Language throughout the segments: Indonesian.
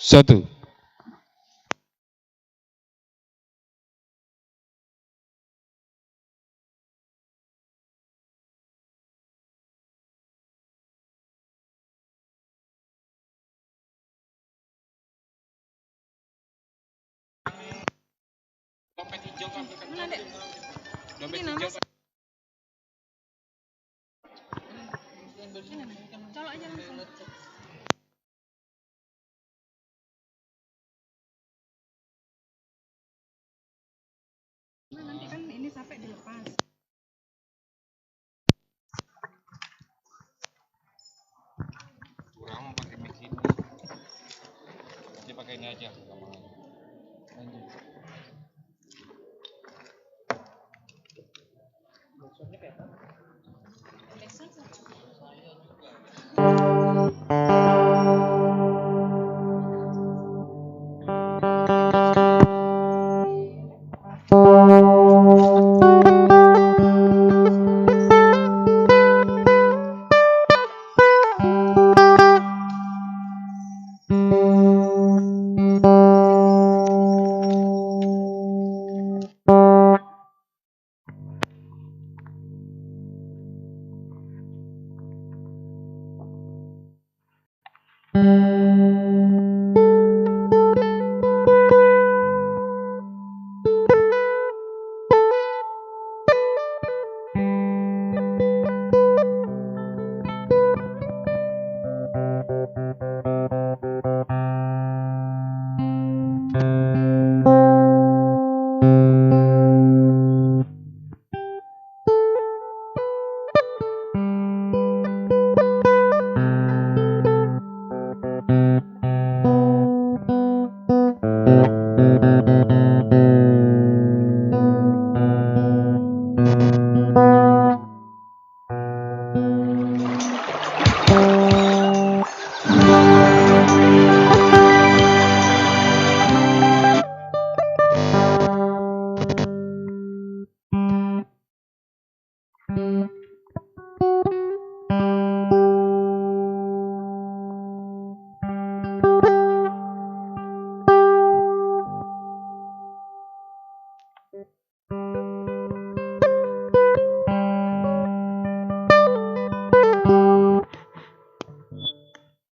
Satu. Dompet hijau kan? Mana, Dek? Dompet Ini nama hijau kan? colok aja langsung. Nah, nanti kan ini sampai dilepas. Kurang mau pakai mic ini. Nanti pakai ini aja. Lanjut.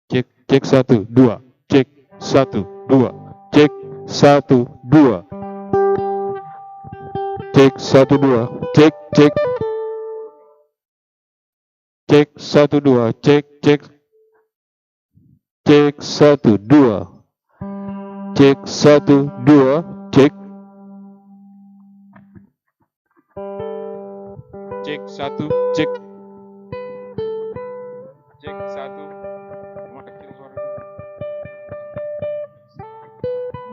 Cek, cek 1, 2, cek 1, 2, cek 1, 2, cek 1, 2, cek, cek, cek 1, 2, cek, cek, cek 1, 2, cek 1, 2, cek, cek 1, cek, cek 1, mau kecil suara.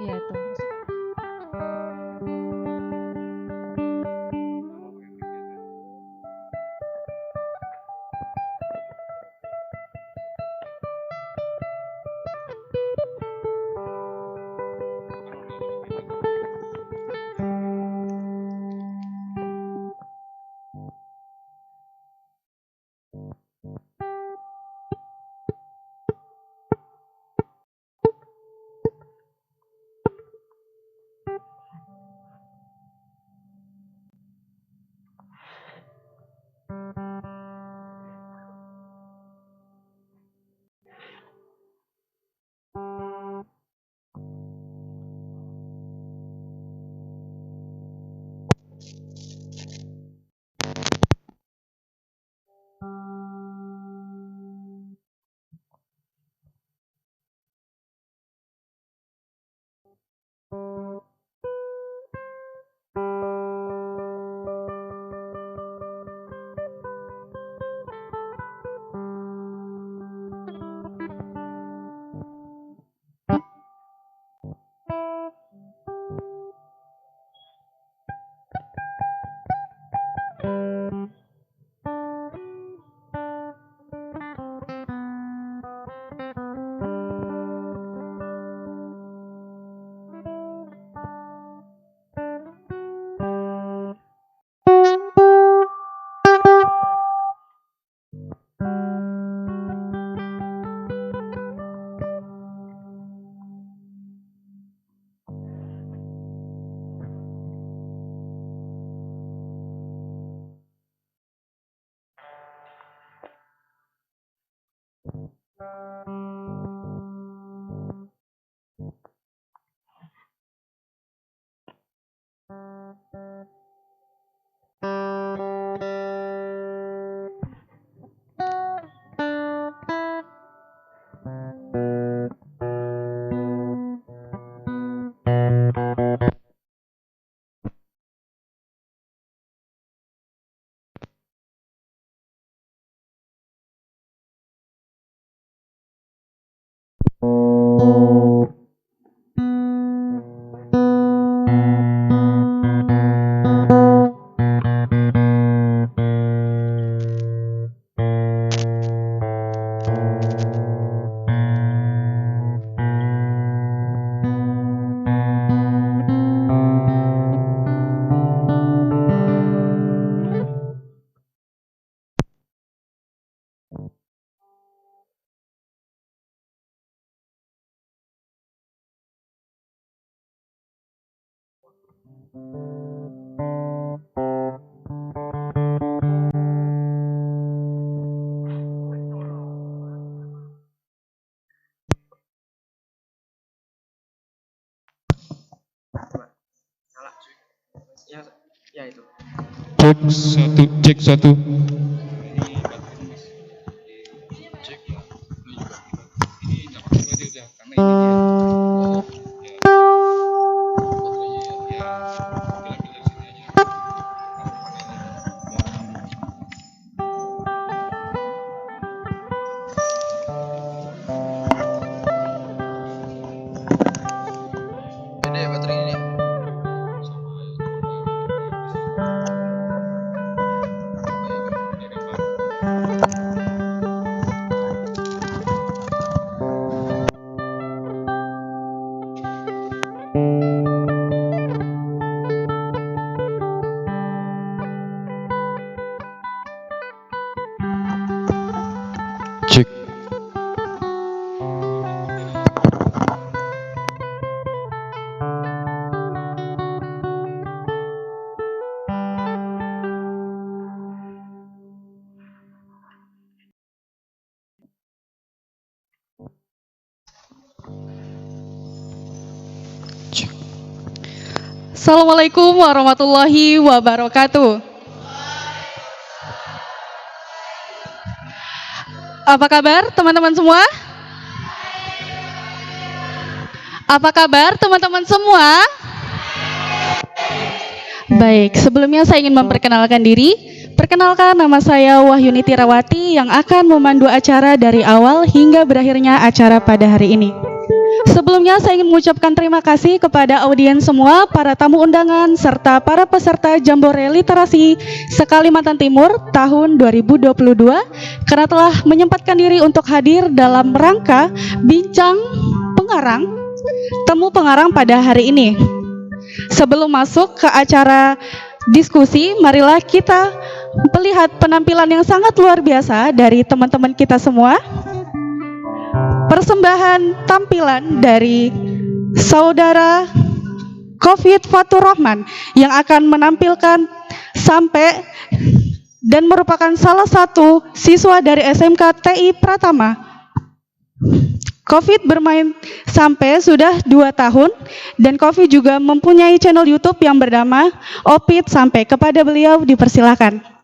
Iya tuh. Ya itu. Cek satu. Ini baterai ini. Cek. Assalamualaikum warahmatullahi wabarakatuh. Apa kabar teman-teman semua? Apa kabar teman-teman semua? Baik, sebelumnya saya ingin memperkenalkan diri. Perkenalkan, nama saya Wahyuni Tirawati yang akan memandu acara dari awal hingga berakhirnya acara pada hari ini. Sebelumnya saya ingin mengucapkan terima kasih kepada audiens semua, para tamu undangan, serta para peserta Jambore Literasi se-Kalimantan Timur tahun 2022 karena telah menyempatkan diri untuk hadir dalam rangka bincang pengarang, temu pengarang pada hari ini. Sebelum masuk ke acara diskusi, marilah kita melihat penampilan yang sangat luar biasa dari teman-teman kita semua. Persembahan tampilan dari saudara Covid Fatur Rahman yang akan menampilkan sampai dan merupakan salah satu siswa dari SMK TI Pratama. Covid bermain sampai sudah 2 tahun dan Covid juga mempunyai channel YouTube yang bernama Opit sampai. Kepada beliau dipersilakan.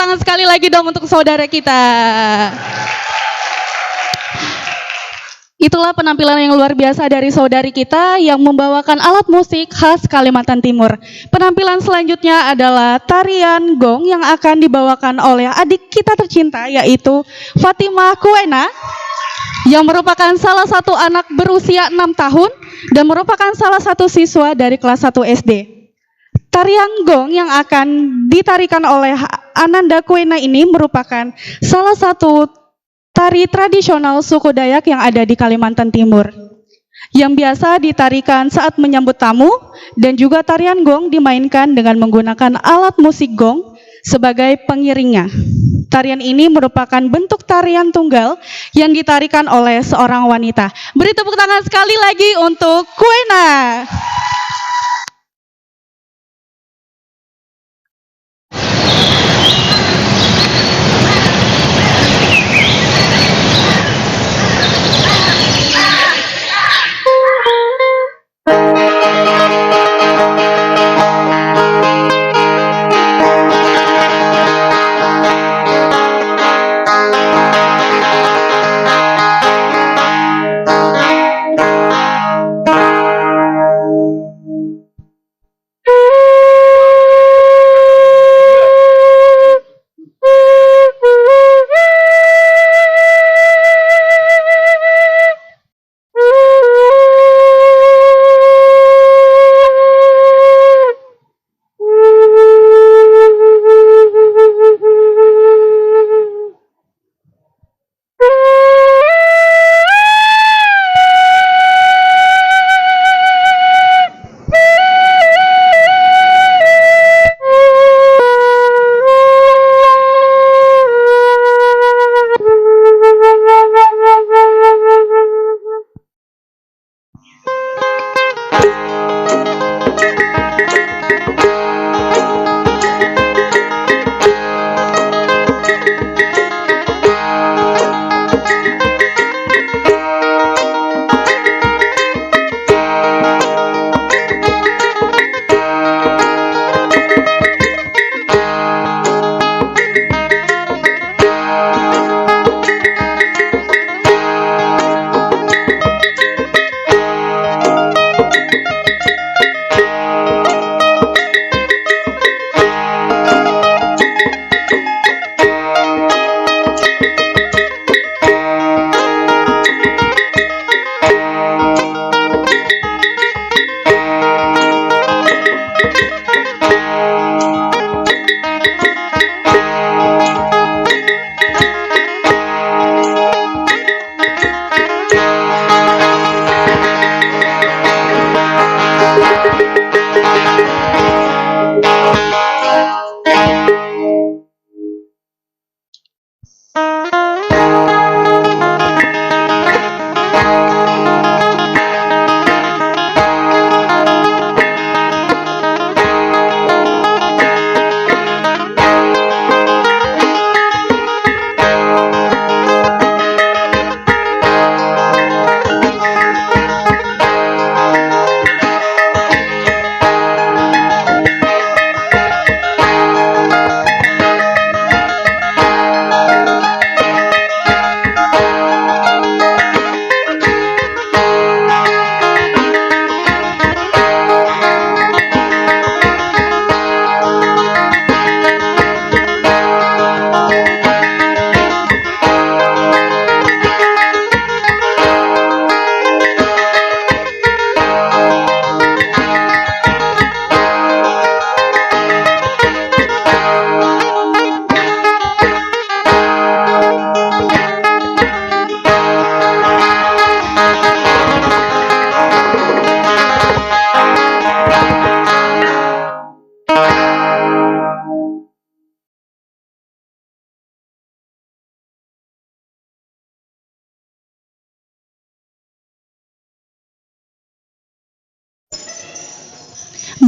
tangan sekali lagi dong untuk saudara kita. Itulah penampilan yang luar biasa dari saudari kita yang membawakan alat musik khas Kalimantan Timur. Penampilan selanjutnya adalah tarian gong yang akan dibawakan oleh adik kita tercinta yaitu Fatimah Kuena yang merupakan salah satu anak berusia 6 tahun dan merupakan salah satu siswa dari kelas 1 SD. Tarian gong yang akan ditarikan oleh Ananda Kuena ini merupakan salah satu tari tradisional suku Dayak yang ada di Kalimantan Timur, yang biasa ditarikan saat menyambut tamu, dan juga tarian gong dimainkan dengan menggunakan alat musik gong sebagai pengiringnya. Tarian ini merupakan bentuk tarian tunggal yang ditarikan oleh seorang wanita. Beri tepuk tangan sekali lagi untuk Kuena.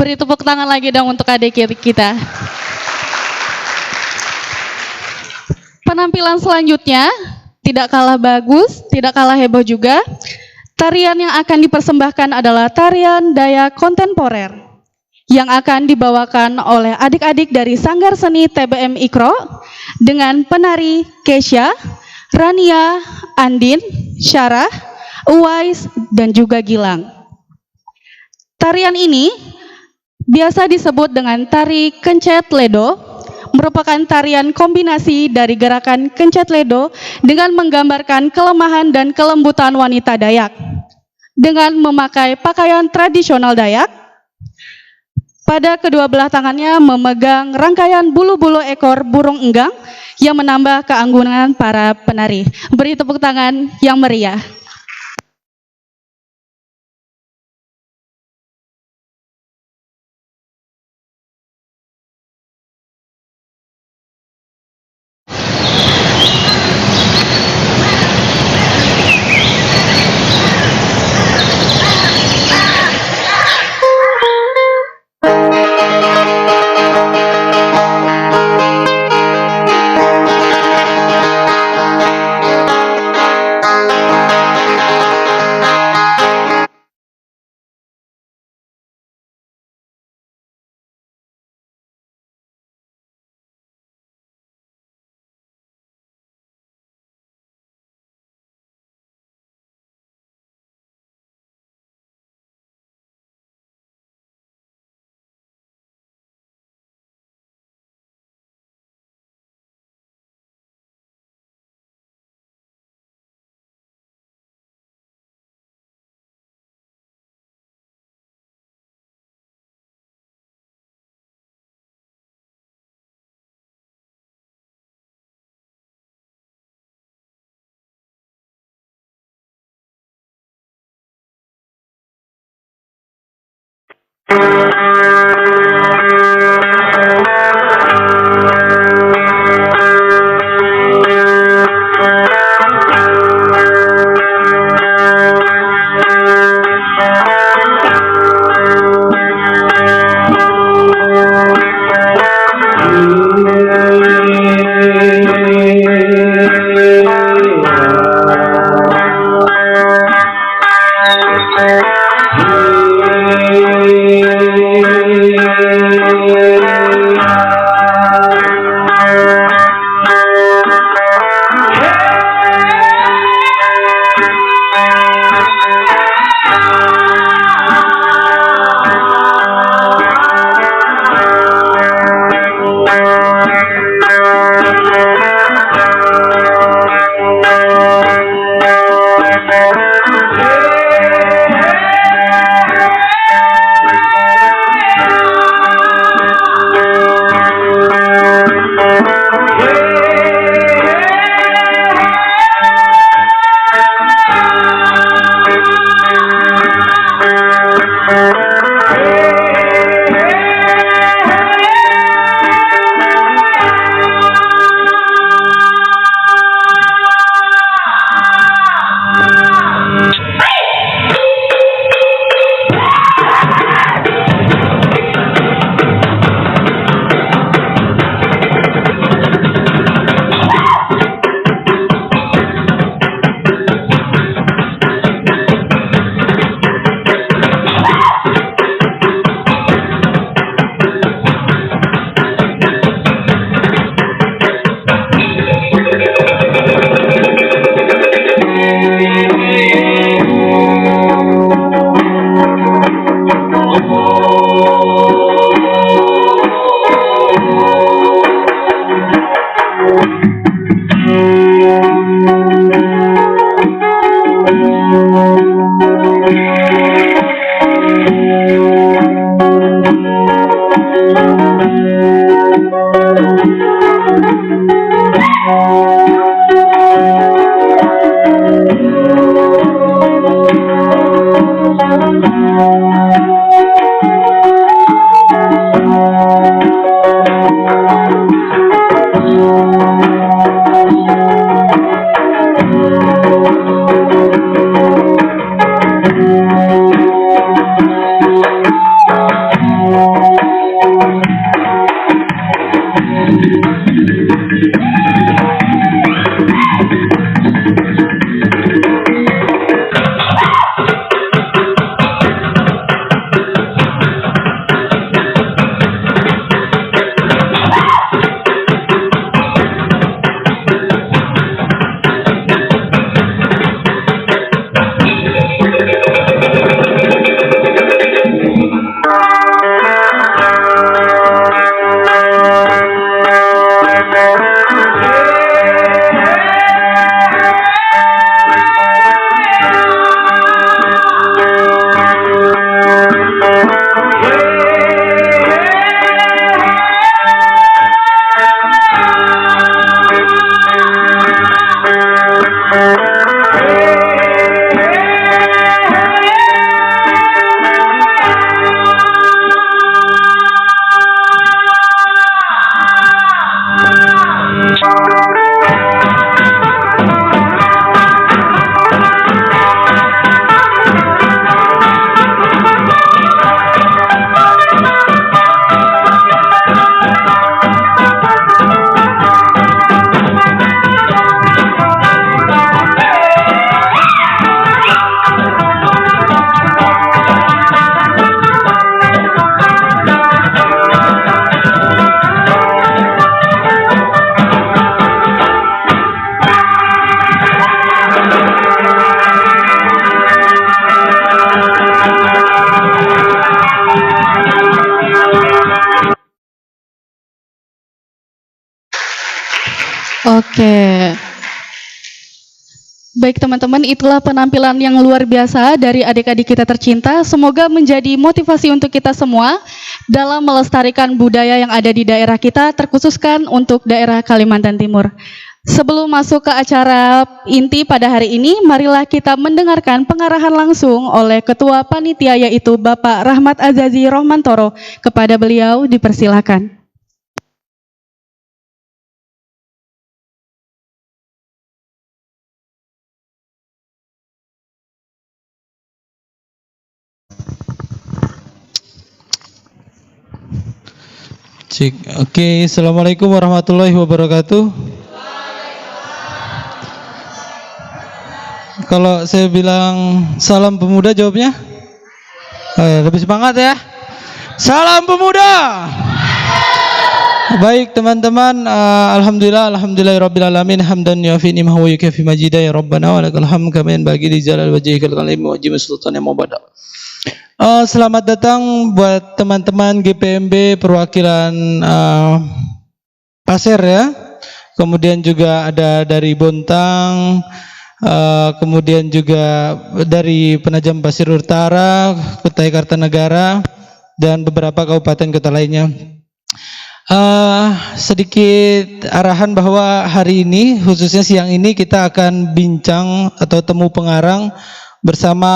Beri tepuk tangan lagi dong untuk adik kita. Penampilan selanjutnya tidak kalah bagus, tidak kalah heboh juga. Tarian yang akan dipersembahkan adalah tarian Dayak kontemporer yang akan dibawakan oleh adik-adik dari Sanggar Seni TBM Ikro dengan penari Kesha, Rania, Andin, Syarah, Uwais, dan juga Gilang. Tarian ini biasa disebut dengan tari kencet ledo, merupakan tarian kombinasi dari gerakan kencet ledo dengan menggambarkan kelemahan dan kelembutan wanita Dayak. Dengan memakai pakaian tradisional Dayak, pada kedua belah tangannya memegang rangkaian bulu-bulu ekor burung enggang yang menambah keanggunan para penari. Beri tepuk tangan yang meriah. Oke. Baik teman-teman, itulah penampilan yang luar biasa dari adik-adik kita tercinta. Semoga menjadi motivasi untuk kita semua dalam melestarikan budaya yang ada di daerah kita, terkhususkan untuk daerah Kalimantan Timur. Sebelum masuk ke acara inti pada hari ini, marilah kita mendengarkan pengarahan langsung oleh Ketua Panitia yaitu Bapak Rahmat Azazi Rohmantoro. Kepada beliau dipersilakan. Cik. Oke, Assalamualaikum warahmatullahi wabarakatuh. Kalau saya bilang salam pemuda, jawabnya? Lebih semangat ya. Salam pemuda. Baik teman-teman, alhamdulillahirabbil alamin, hamdan yuafi ni'mahu wa yukafi majidah ya rabbana wa lakal hamd kama yanbaghi li jalali wajhikal karim wa jami sultan yang mubada. Selamat datang buat teman-teman GPMB perwakilan Pasir ya. Kemudian juga ada dari Bontang, kemudian juga dari Penajam Pasir Utara, Kutai Kartanegara, dan beberapa kabupaten kota lainnya. Sedikit arahan bahwa hari ini, khususnya siang ini, kita akan bincang atau temu pengarang bersama,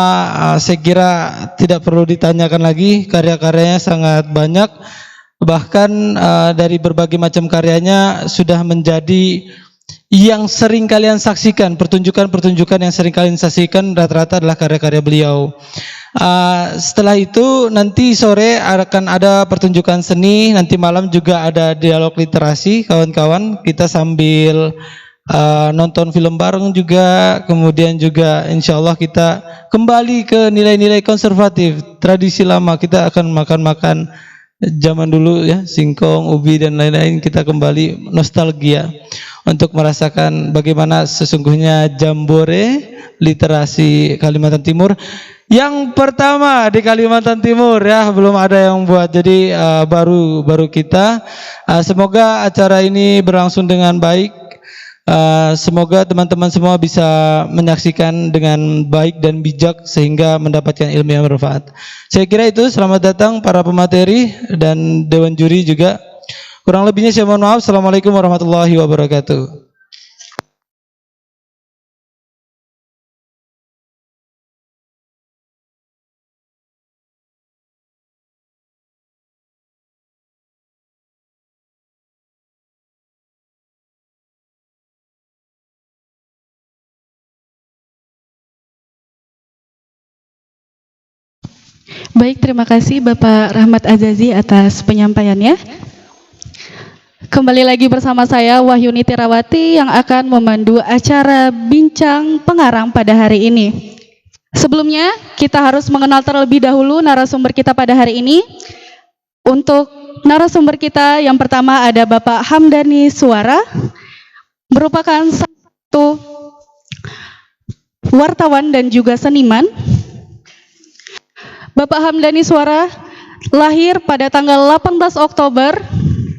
saya kira tidak perlu ditanyakan lagi, karya-karyanya sangat banyak, bahkan dari berbagai macam karyanya sudah menjadi yang sering kalian saksikan, pertunjukan-pertunjukan yang sering kalian saksikan rata-rata adalah karya-karya beliau. Setelah itu nanti sore akan ada pertunjukan seni, nanti malam juga ada dialog literasi kawan-kawan, kita sambil nonton film bareng juga, kemudian juga insya Allah kita kembali ke nilai-nilai konservatif, tradisi lama, kita akan makan-makan zaman dulu ya, singkong, ubi dan lain-lain, kita kembali nostalgia untuk merasakan bagaimana sesungguhnya jambore literasi Kalimantan Timur. Yang pertama di Kalimantan Timur ya, belum ada yang buat, jadi baru kita. Semoga acara ini berlangsung dengan baik. Semoga teman-teman semua bisa menyaksikan dengan baik dan bijak sehingga mendapatkan ilmu yang bermanfaat. Saya kira itu. Selamat datang para pemateri dan dewan juri juga. Kurang lebihnya saya mohon maaf. Assalamualaikum warahmatullahi wabarakatuh. Baik, terima kasih Bapak Rahmat Azazi atas penyampaiannya. Kembali lagi bersama saya Wahyuni Tirawati yang akan memandu acara bincang pengarang pada hari ini. Sebelumnya kita harus mengenal terlebih dahulu narasumber kita pada hari ini. Untuk narasumber kita yang pertama ada Bapak Hamdani Suara, merupakan satu wartawan dan juga seniman. Bapak Hamdani Suara lahir pada tanggal 18 Oktober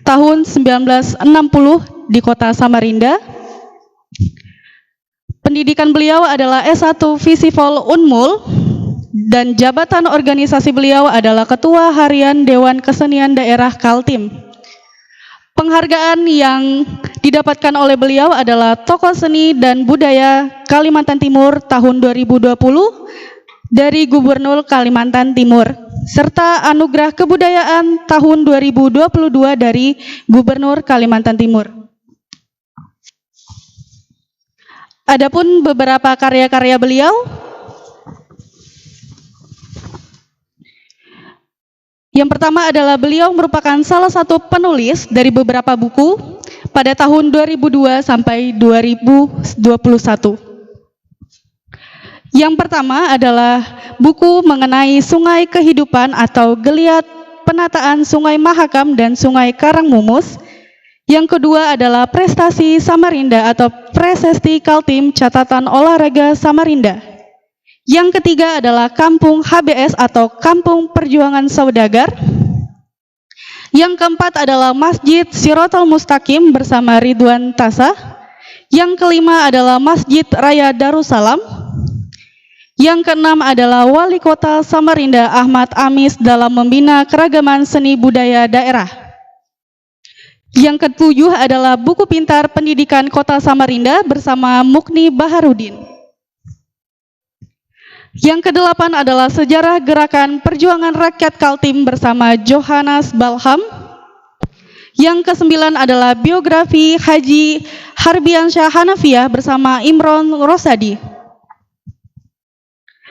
tahun 1960 di kota Samarinda. Pendidikan beliau adalah S1 Visipol Unmul dan jabatan organisasi beliau adalah Ketua Harian Dewan Kesenian Daerah Kaltim. Penghargaan yang didapatkan oleh beliau adalah Tokoh Seni dan Budaya Kalimantan Timur tahun 2020 dari Gubernur Kalimantan Timur, serta Anugerah Kebudayaan tahun 2022 dari Gubernur Kalimantan Timur. Adapun beberapa karya-karya beliau, yang pertama adalah beliau merupakan salah satu penulis dari beberapa buku pada tahun 2002 sampai 2021. Yang pertama adalah buku mengenai Sungai Kehidupan atau Geliat Penataan Sungai Mahakam dan Sungai Karangmumus. Yang kedua adalah Prestasi Samarinda atau Prasesti Kaltim Catatan Olahraga Samarinda. Yang ketiga adalah Kampung HBS atau Kampung Perjuangan Saudagar. Yang keempat adalah Masjid Sirotol Mustaqim bersama Ridwan Tasa. Yang kelima adalah Masjid Raya Darussalam. Yang keenam adalah Wali Kota Samarinda Ahmad Amis dalam membina keragaman seni budaya daerah. Yang ketujuh adalah Buku Pintar Pendidikan Kota Samarinda bersama Mukni Baharudin. Yang kedelapan adalah Sejarah Gerakan Perjuangan Rakyat Kaltim bersama Johannes Balham. Yang kesembilan adalah Biografi Haji Harbiansyah Hanafiah bersama Imron Rosadi.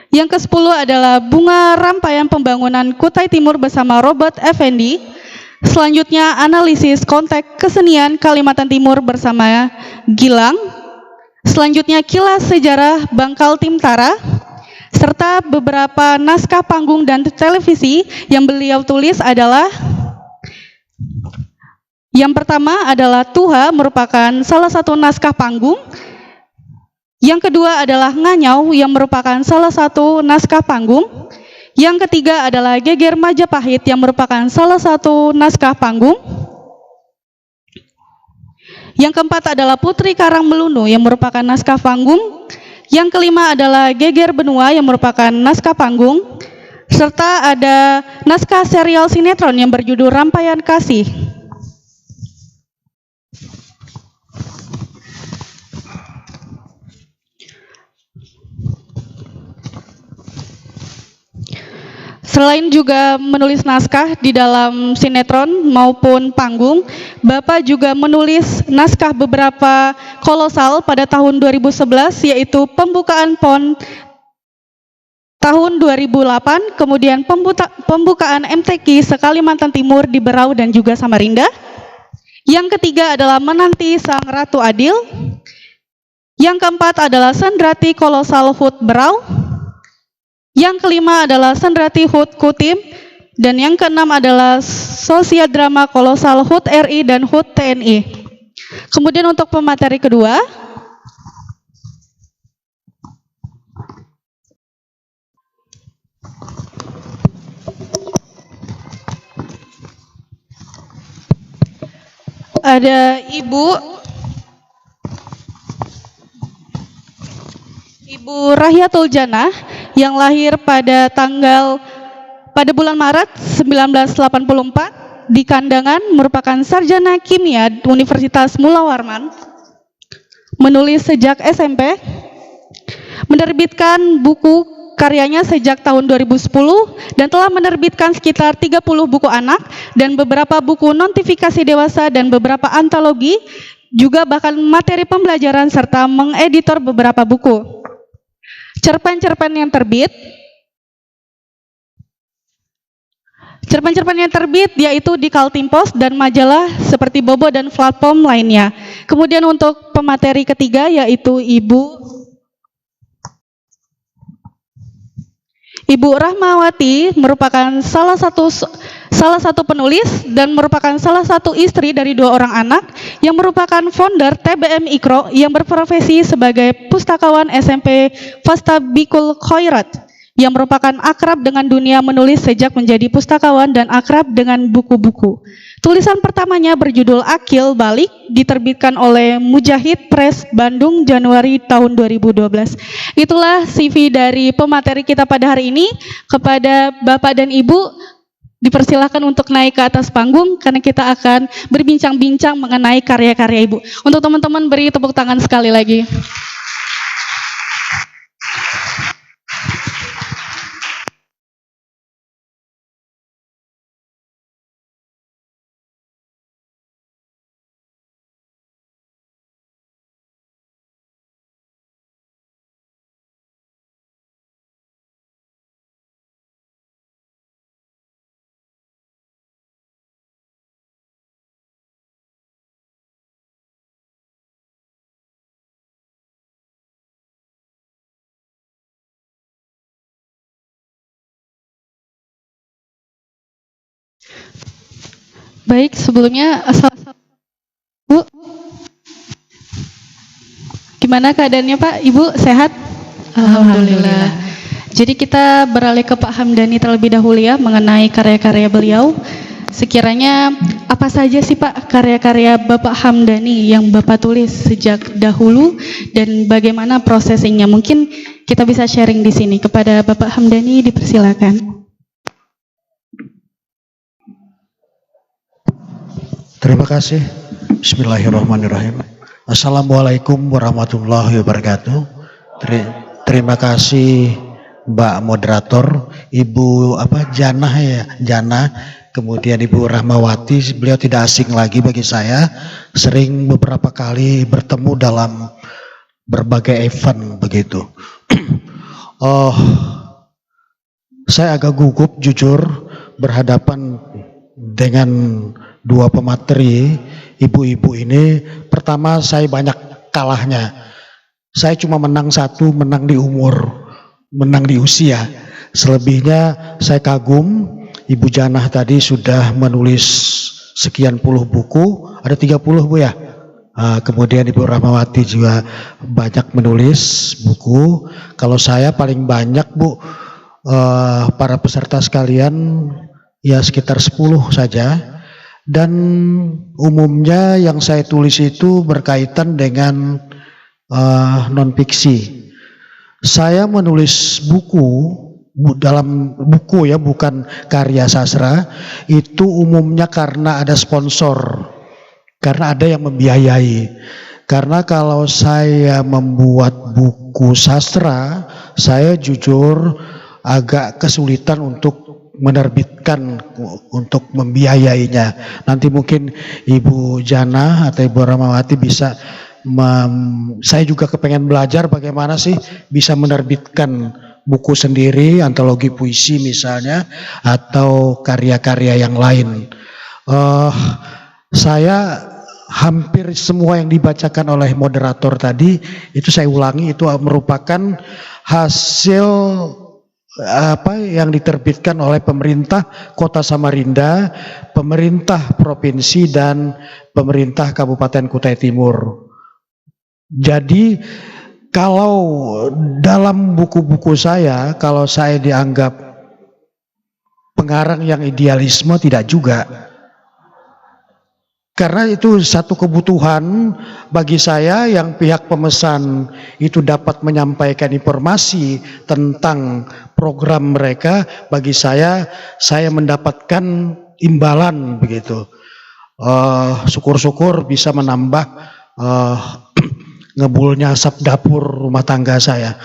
Yang ke-10 adalah Bunga Rampaian Pembangunan Kutai Timur bersama Robert Effendi. Selanjutnya Analisis Konteks Kesenian Kalimantan Timur bersama Gilang. Selanjutnya Kilas Sejarah Bangkal Timtara, serta beberapa naskah panggung dan televisi yang beliau tulis adalah yang pertama adalah Tuha merupakan salah satu naskah panggung. Yang kedua adalah Nganyau yang merupakan salah satu naskah panggung. Yang ketiga adalah Geger Majapahit yang merupakan salah satu naskah panggung. Yang keempat adalah Putri Karang Melunu yang merupakan naskah panggung. Yang kelima adalah Geger Benua yang merupakan naskah panggung, serta ada naskah serial sinetron yang berjudul Rampaian Kasih. Selain juga menulis naskah di dalam sinetron maupun panggung, Bapak juga menulis naskah beberapa kolosal pada tahun 2011, yaitu Pembukaan PON tahun 2008, kemudian pembukaan MTQ se-Kalimantan Timur di Berau dan juga Samarinda. Yang ketiga adalah Menanti Sang Ratu Adil. Yang keempat adalah Sendrati Kolosal HUT Berau. Yang kelima adalah Sendrati HUT Kutim, dan yang keenam adalah Sosiodrama Kolosal HUT RI dan HUT TNI. Kemudian untuk pemateri kedua, ada Ibu Rahiatul Jannah yang lahir pada bulan Maret 1984 di Kandangan, merupakan sarjana kimia Universitas Mula Warman, menulis sejak SMP, menerbitkan buku karyanya sejak tahun 2010 dan telah menerbitkan sekitar 30 buku anak dan beberapa buku notifikasi dewasa dan beberapa antologi, juga bahkan materi pembelajaran serta mengeditor beberapa buku. Cerpen-cerpen yang terbit yaitu di Kaltim Post dan majalah seperti Bobo dan platform lainnya. Kemudian untuk pemateri ketiga yaitu Ibu Rahmawati merupakan salah satu penulis dan merupakan salah satu istri dari 2 orang anak yang merupakan founder TBM Ikro yang berprofesi sebagai pustakawan SMP Fastabikul Khairat, yang merupakan akrab dengan dunia menulis sejak menjadi pustakawan dan akrab dengan buku-buku. Tulisan pertamanya berjudul Akil Balik, diterbitkan oleh Mujahid Press Bandung Januari tahun 2012. Itulah CV dari pemateri kita pada hari ini. Kepada Bapak dan Ibu, dipersilakan untuk naik ke atas panggung karena kita akan berbincang-bincang mengenai karya-karya Ibu. Untuk teman-teman beri tepuk tangan sekali lagi. Baik, sebelumnya Bu, gimana keadaannya Pak? Ibu sehat? Alhamdulillah. Jadi kita beralih ke Pak Hamdani terlebih dahulu ya mengenai karya-karya beliau. Sekiranya apa saja sih Pak karya-karya Bapak Hamdani yang Bapak tulis sejak dahulu dan bagaimana prosesingnya? Mungkin kita bisa sharing di sini. Kepada Bapak Hamdani dipersilakan. Terima kasih. Bismillahirrahmanirrahim. Assalamualaikum warahmatullahi wabarakatuh. Terima kasih Mbak Moderator, Ibu Jana, kemudian Ibu Rahmawati. Beliau tidak asing lagi bagi saya. Sering beberapa kali bertemu dalam berbagai event begitu. Saya agak gugup jujur berhadapan dengan dua pemateri ibu-ibu ini. Pertama, saya banyak kalahnya. Saya cuma menang satu, menang di umur, menang di usia. Selebihnya saya kagum. Ibu Janah tadi sudah menulis sekian puluh buku, ada 30 Bu ya. Kemudian Ibu Rahmawati juga banyak menulis buku. Kalau saya paling banyak Bu, para peserta sekalian ya sekitar 10 saja. Dan umumnya yang saya tulis itu berkaitan dengan non-fiksi. Saya menulis buku, dalam buku ya, bukan karya sastra, itu umumnya karena ada sponsor, karena ada yang membiayai. Karena kalau saya membuat buku sastra, saya jujur agak kesulitan untuk menerbitkan, untuk membiayainya. Nanti mungkin Ibu Jana atau Ibu Rahmawati bisa, saya juga kepengen belajar bagaimana sih bisa menerbitkan buku sendiri, antologi puisi misalnya, atau karya-karya yang lain. Saya hampir semua yang dibacakan oleh moderator tadi, itu saya ulangi, itu merupakan hasil yang diterbitkan oleh pemerintah Kota Samarinda, pemerintah provinsi, dan pemerintah Kabupaten Kutai Timur. Jadi kalau dalam buku-buku saya, kalau saya dianggap pengarang yang idealisme, tidak juga. Karena itu satu kebutuhan bagi saya, yang pihak pemesan itu dapat menyampaikan informasi tentang program mereka. Bagi saya mendapatkan imbalan begitu. Syukur-syukur bisa menambah ngebulnya asap dapur rumah tangga saya.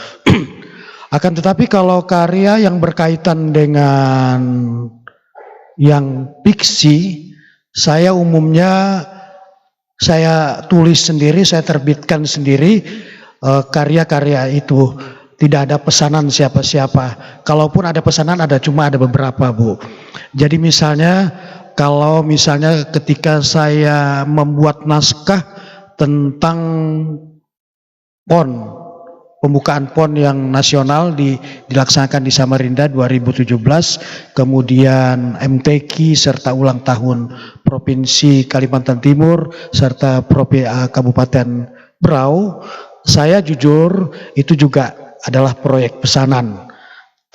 Akan tetapi kalau karya yang berkaitan dengan yang fiksi, saya umumnya saya tulis sendiri, saya terbitkan sendiri karya-karya itu. Tidak ada pesanan siapa-siapa. Kalaupun ada pesanan, cuma ada beberapa Bu. Jadi misalnya, kalau misalnya ketika saya membuat naskah tentang PON, pembukaan PON yang nasional dilaksanakan di Samarinda 2017, kemudian MTQ serta ulang tahun Provinsi Kalimantan Timur serta Kabupaten Berau, saya jujur itu juga adalah proyek pesanan.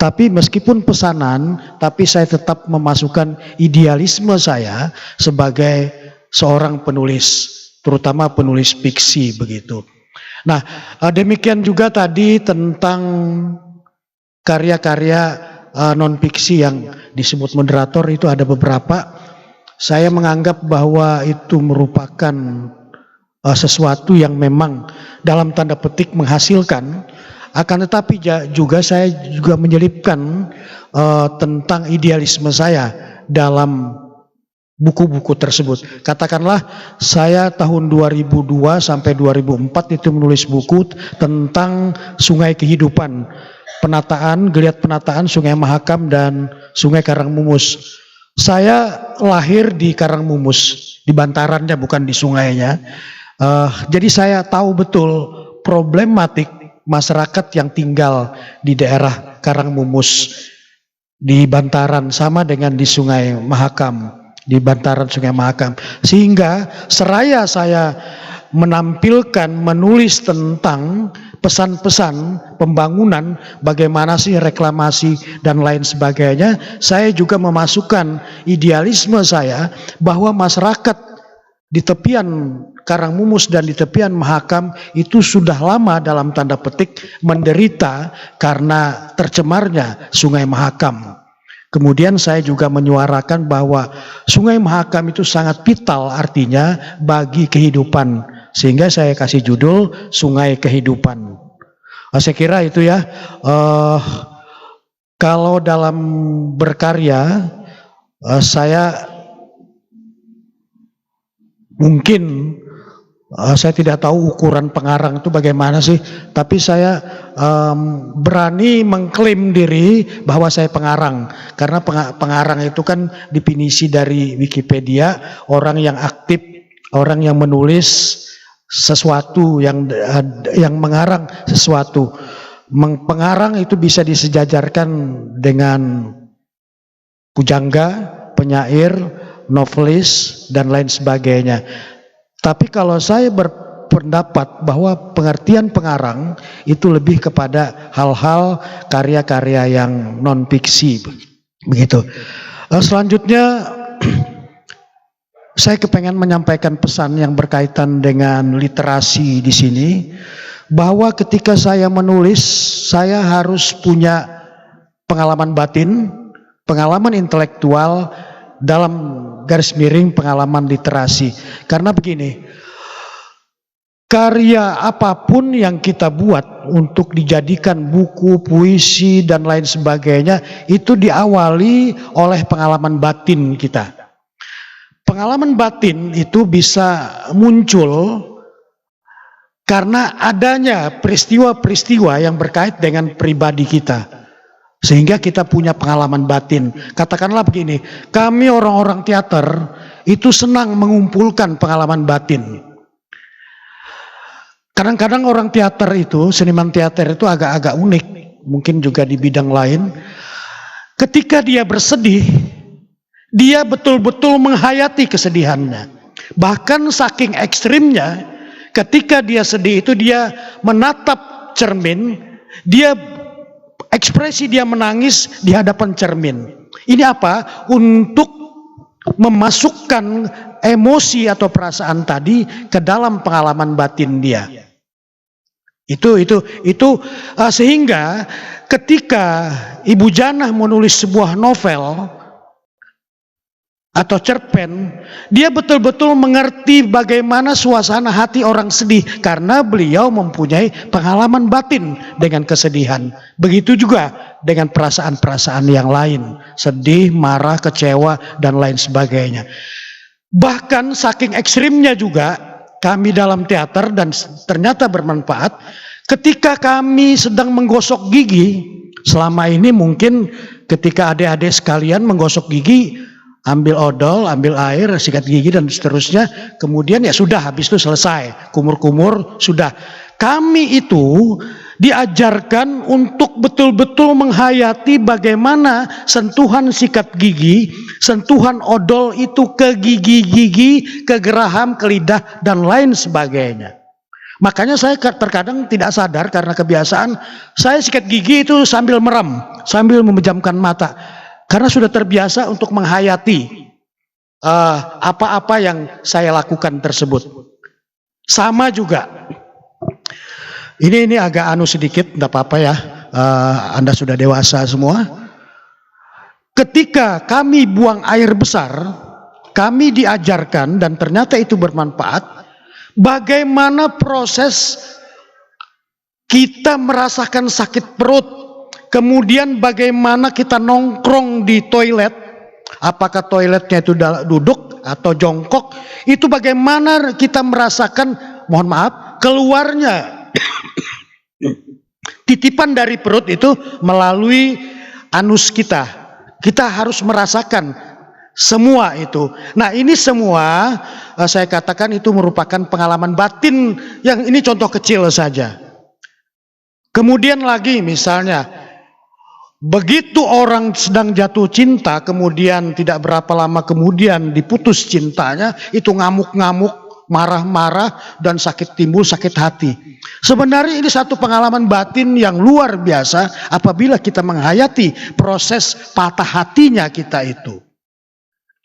Tapi meskipun pesanan, tapi saya tetap memasukkan idealisme saya sebagai seorang penulis, terutama penulis fiksi begitu. Nah, demikian juga tadi tentang karya-karya non-fiksi yang disebut moderator, itu ada beberapa. Saya menganggap bahwa itu merupakan sesuatu yang memang dalam tanda petik menghasilkan. Akan tetapi juga saya juga menyelipkan tentang idealisme saya dalam buku-buku tersebut. Katakanlah saya tahun 2002 sampai 2004 itu menulis buku tentang sungai kehidupan, geliat penataan Sungai Mahakam dan Sungai Karangmumus. Saya lahir di Karangmumus, di bantarannya bukan di sungainya. Jadi saya tahu betul problematik masyarakat yang tinggal di daerah Karangmumus, di bantaran, sama dengan di Sungai Mahakam. di bantaran Sungai Mahakam. Sehingga seraya saya menampilkan, menulis tentang pesan-pesan pembangunan, bagaimana sih reklamasi dan lain sebagainya, saya juga memasukkan idealisme saya bahwa masyarakat di tepian Karangmumus dan di tepian Mahakam itu sudah lama dalam tanda petik menderita karena tercemarnya Sungai Mahakam. Kemudian saya juga menyuarakan bahwa Sungai Mahakam itu sangat vital artinya bagi kehidupan. Sehingga saya kasih judul Sungai Kehidupan. Saya kira itu ya. Kalau dalam berkarya, saya mungkin saya tidak tahu ukuran pengarang itu bagaimana sih, tapi saya berani mengklaim diri bahwa saya pengarang, karena pengarang itu kan definisi dari Wikipedia, orang yang aktif, orang yang menulis sesuatu, yang mengarang sesuatu. Pengarang itu bisa disejajarkan dengan pujangga, penyair, novelis, dan lain sebagainya. Tapi kalau saya berpendapat bahwa pengertian pengarang itu lebih kepada hal-hal karya-karya yang non-fiksi, begitu. Selanjutnya saya kepengen menyampaikan pesan yang berkaitan dengan literasi di sini, bahwa ketika saya menulis, saya harus punya pengalaman batin, pengalaman intelektual, dalam garis miring pengalaman literasi. Karena begini, karya apapun yang kita buat untuk dijadikan buku, puisi, dan lain sebagainya, itu diawali oleh pengalaman batin kita. Pengalaman batin itu bisa muncul karena adanya peristiwa-peristiwa yang berkait dengan pribadi kita. Sehingga kita punya pengalaman batin. Katakanlah begini, kami orang-orang teater itu senang mengumpulkan pengalaman batin. Kadang-kadang orang teater itu, seniman teater itu agak-agak unik, mungkin juga di bidang lain. Ketika dia bersedih, dia betul-betul menghayati kesedihannya. Bahkan saking ekstrimnya, ketika dia sedih itu dia menatap cermin, ekspresi dia menangis di hadapan cermin. Ini apa? Untuk memasukkan emosi atau perasaan tadi ke dalam pengalaman batin dia. Itu sehingga ketika Ibu Janah menulis sebuah novel atau cerpen, dia betul-betul mengerti bagaimana suasana hati orang sedih karena beliau mempunyai pengalaman batin dengan kesedihan. Begitu juga dengan perasaan-perasaan yang lain, sedih, marah, kecewa, dan lain sebagainya. Bahkan saking ekstrimnya juga kami dalam teater, dan ternyata bermanfaat, ketika kami sedang menggosok gigi, selama ini mungkin ketika adik-adik sekalian menggosok gigi, ambil odol, ambil air, sikat gigi dan seterusnya, kemudian ya sudah, habis itu selesai, kumur-kumur sudah. Kami itu diajarkan untuk betul-betul menghayati bagaimana sentuhan sikat gigi, sentuhan odol itu ke gigi-gigi, ke geraham, ke lidah dan lain sebagainya. Makanya saya terkadang tidak sadar karena kebiasaan, saya sikat gigi itu sambil merem, sambil memejamkan mata. Karena sudah terbiasa untuk menghayati apa-apa yang saya lakukan tersebut. Sama juga. Ini agak sedikit, tidak apa-apa ya. Anda sudah dewasa semua. Ketika kami buang air besar, kami diajarkan dan ternyata itu bermanfaat. Bagaimana proses kita merasakan sakit perut. Kemudian bagaimana kita nongkrong di toilet, apakah toiletnya itu duduk atau jongkok, itu bagaimana kita merasakan, mohon maaf, keluarnya titipan dari perut itu melalui anus kita. Kita harus merasakan semua itu. Nah, ini semua saya katakan itu merupakan pengalaman batin, yang ini contoh kecil saja. Kemudian lagi misalnya, begitu orang sedang jatuh cinta, kemudian tidak berapa lama kemudian diputus cintanya, itu ngamuk-ngamuk, marah-marah, dan timbul sakit hati. Sebenarnya ini satu pengalaman batin yang luar biasa apabila kita menghayati proses patah hatinya kita itu.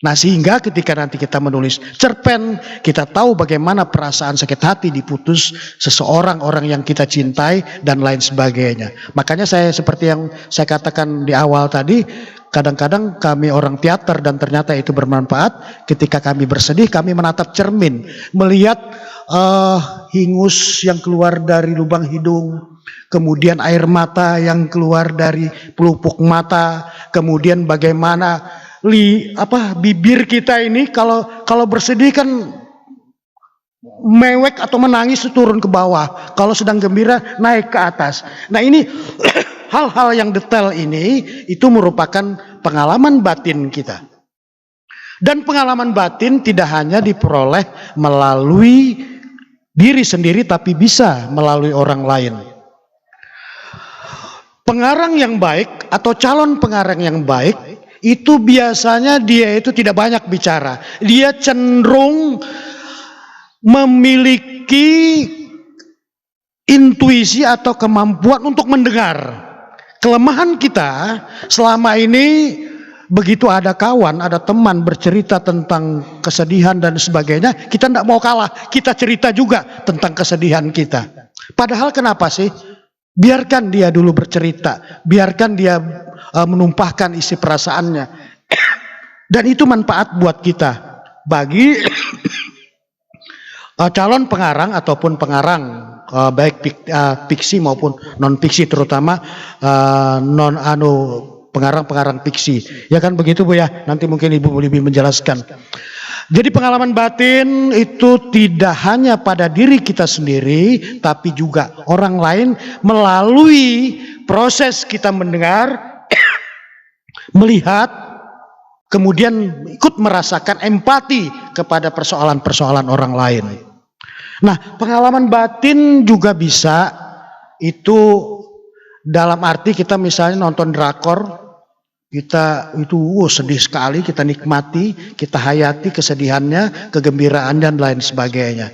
Nah, sehingga ketika nanti kita menulis cerpen, kita tahu bagaimana perasaan sakit hati diputus seseorang, orang yang kita cintai, dan lain sebagainya. Makanya saya seperti yang saya katakan di awal tadi, kadang-kadang kami orang teater dan ternyata itu bermanfaat. Ketika kami bersedih, kami menatap cermin, melihat hingus yang keluar dari lubang hidung, kemudian air mata yang keluar dari pelupuk mata, kemudian bagaimana bibir kita ini kalau bersedih kan mewek atau menangis turun ke bawah, kalau sedang gembira naik ke atas. Nah, ini hal-hal yang detail ini itu merupakan pengalaman batin kita. Dan pengalaman batin tidak hanya diperoleh melalui diri sendiri, tapi bisa melalui orang lain. Pengarang yang baik atau calon pengarang yang baik itu biasanya dia itu tidak banyak bicara. Dia cenderung memiliki intuisi atau kemampuan untuk mendengar. Kelemahan kita selama ini, begitu ada kawan, ada teman bercerita tentang kesedihan dan sebagainya, kita tidak mau kalah, kita cerita juga tentang kesedihan kita. Padahal kenapa sih? Biarkan dia dulu bercerita, biarkan dia menumpahkan isi perasaannya, dan itu manfaat buat kita. Bagi calon pengarang ataupun pengarang, baik fiksi maupun non fiksi, terutama pengarang-pengarang fiksi, ya kan begitu Bu ya? Nanti mungkin Ibu lebih menjelaskan. Jadi pengalaman batin itu tidak hanya pada diri kita sendiri, tapi juga orang lain melalui proses kita mendengar, melihat, kemudian ikut merasakan empati kepada persoalan-persoalan orang lain. Nah, pengalaman batin juga bisa itu dalam arti kita misalnya nonton drakor, kita itu sedih sekali, kita nikmati, kita hayati kesedihannya, kegembiraan dan lain sebagainya.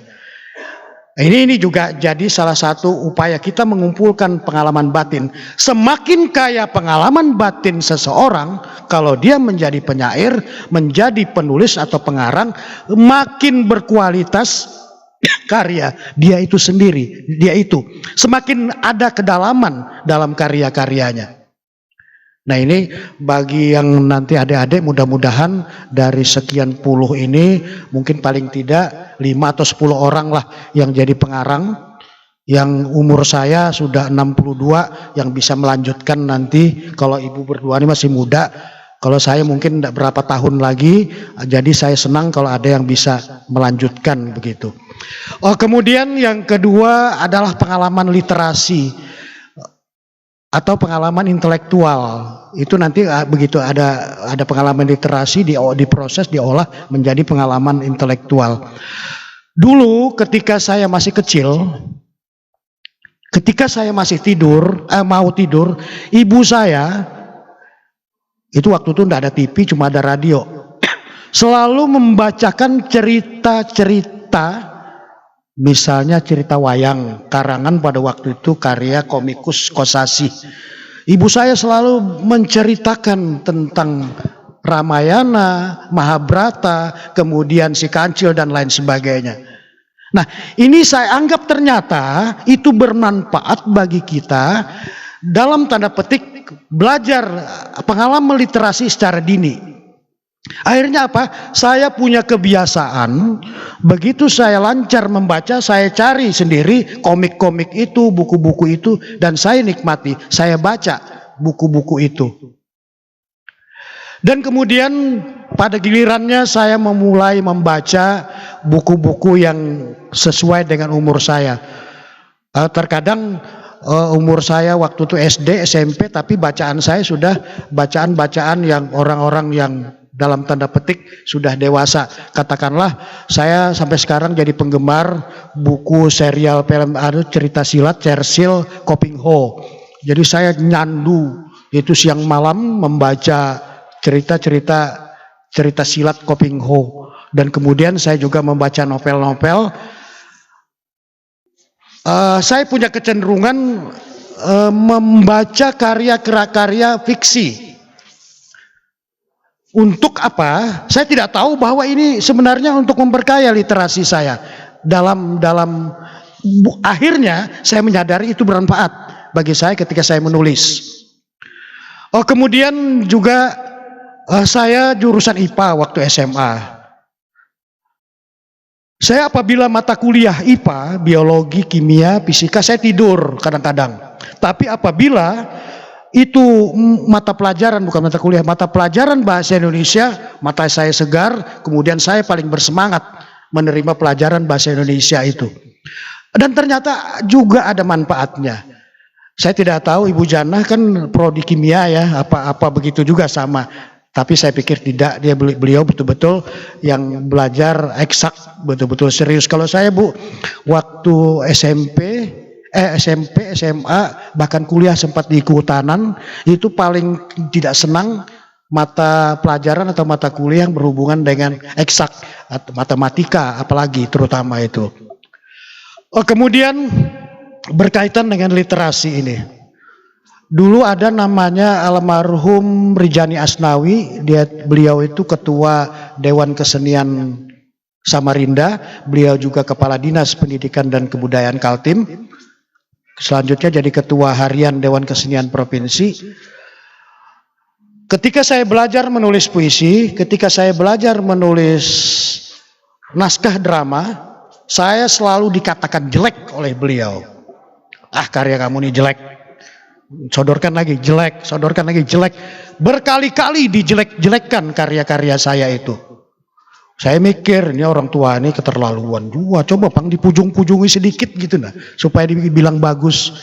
Ini juga jadi salah satu upaya kita mengumpulkan pengalaman batin. Semakin kaya pengalaman batin seseorang, kalau dia menjadi penyair, menjadi penulis atau pengarang, makin berkualitas karya dia itu sendiri, dia itu semakin ada kedalaman dalam karya-karyanya. Nah, ini bagi yang nanti adik-adik, mudah-mudahan dari sekian puluh ini mungkin paling tidak 5 atau 10 orang lah yang jadi pengarang, yang umur saya sudah 62, yang bisa melanjutkan nanti. Kalau ibu berdua ini masih muda, kalau saya mungkin tidak berapa tahun lagi, jadi saya senang kalau ada yang bisa melanjutkan begitu. Kemudian yang kedua adalah pengalaman literasi atau pengalaman intelektual. Itu nanti begitu ada pengalaman literasi diproses, diolah menjadi pengalaman intelektual. Dulu ketika saya masih kecil, ketika saya masih mau tidur, ibu saya itu waktu itu tidak ada TV, cuma ada radio, selalu membacakan cerita-cerita. Misalnya cerita wayang karangan pada waktu itu karya komikus Kosasih. Ibu saya selalu menceritakan tentang Ramayana, Mahabharata, kemudian si Kancil dan lain sebagainya. Nah, ini saya anggap ternyata itu bermanfaat bagi kita dalam tanda petik belajar pengalaman literasi secara dini. Akhirnya apa? Saya punya kebiasaan, begitu saya lancar membaca, saya cari sendiri komik-komik itu, buku-buku itu, dan saya nikmati, saya baca buku-buku itu. Dan kemudian pada gilirannya saya memulai membaca buku-buku yang sesuai dengan umur saya. Terkadang umur saya waktu itu SD, SMP, tapi bacaan saya sudah bacaan-bacaan yang orang-orang yang dalam tanda petik sudah dewasa. Katakanlah saya sampai sekarang jadi penggemar buku serial film cerita silat Churchill Koping Ho. Jadi saya nyandu Itu siang malam membaca cerita silat Koping Ho. Dan kemudian saya juga membaca novel-novel. Saya punya kecenderungan membaca karya fiksi. Untuk apa? Saya tidak tahu bahwa ini sebenarnya untuk memperkaya literasi saya. Akhirnya saya menyadari itu bermanfaat bagi saya ketika saya menulis. Kemudian juga saya jurusan IPA waktu SMA. Saya apabila mata kuliah IPA, biologi, kimia, fisika, saya tidur kadang-kadang. Tapi apabila itu mata pelajaran, bukan mata kuliah, mata pelajaran bahasa Indonesia, mata saya segar, kemudian saya paling bersemangat menerima pelajaran bahasa Indonesia itu. Dan ternyata juga ada manfaatnya. Saya tidak tahu Ibu Janah kan prodi kimia ya, apa begitu juga sama. Tapi saya pikir tidak, beliau betul-betul yang belajar eksak, betul-betul serius. Kalau saya Bu, waktu SMP, SMA, bahkan kuliah sempat di kehutanan, itu paling tidak senang mata pelajaran atau mata kuliah yang berhubungan dengan eksak, atau matematika apalagi terutama itu. Kemudian berkaitan dengan literasi ini. Dulu ada namanya almarhum Rijani Asnawi, beliau itu ketua Dewan Kesenian Samarinda, beliau juga kepala Dinas Pendidikan dan Kebudayaan Kaltim. Selanjutnya jadi ketua harian Dewan Kesenian Provinsi. Ketika saya belajar menulis puisi, ketika saya belajar menulis naskah drama, saya selalu dikatakan jelek oleh beliau. Karya kamu ini jelek. Sodorkan lagi jelek, sodorkan lagi jelek. Berkali-kali dijelek-jelekkan karya-karya saya itu. Saya mikir, ini orang tua ini keterlaluan juga. Coba Bang dipujung-pujungi sedikit gitu nah, supaya dibilang bagus.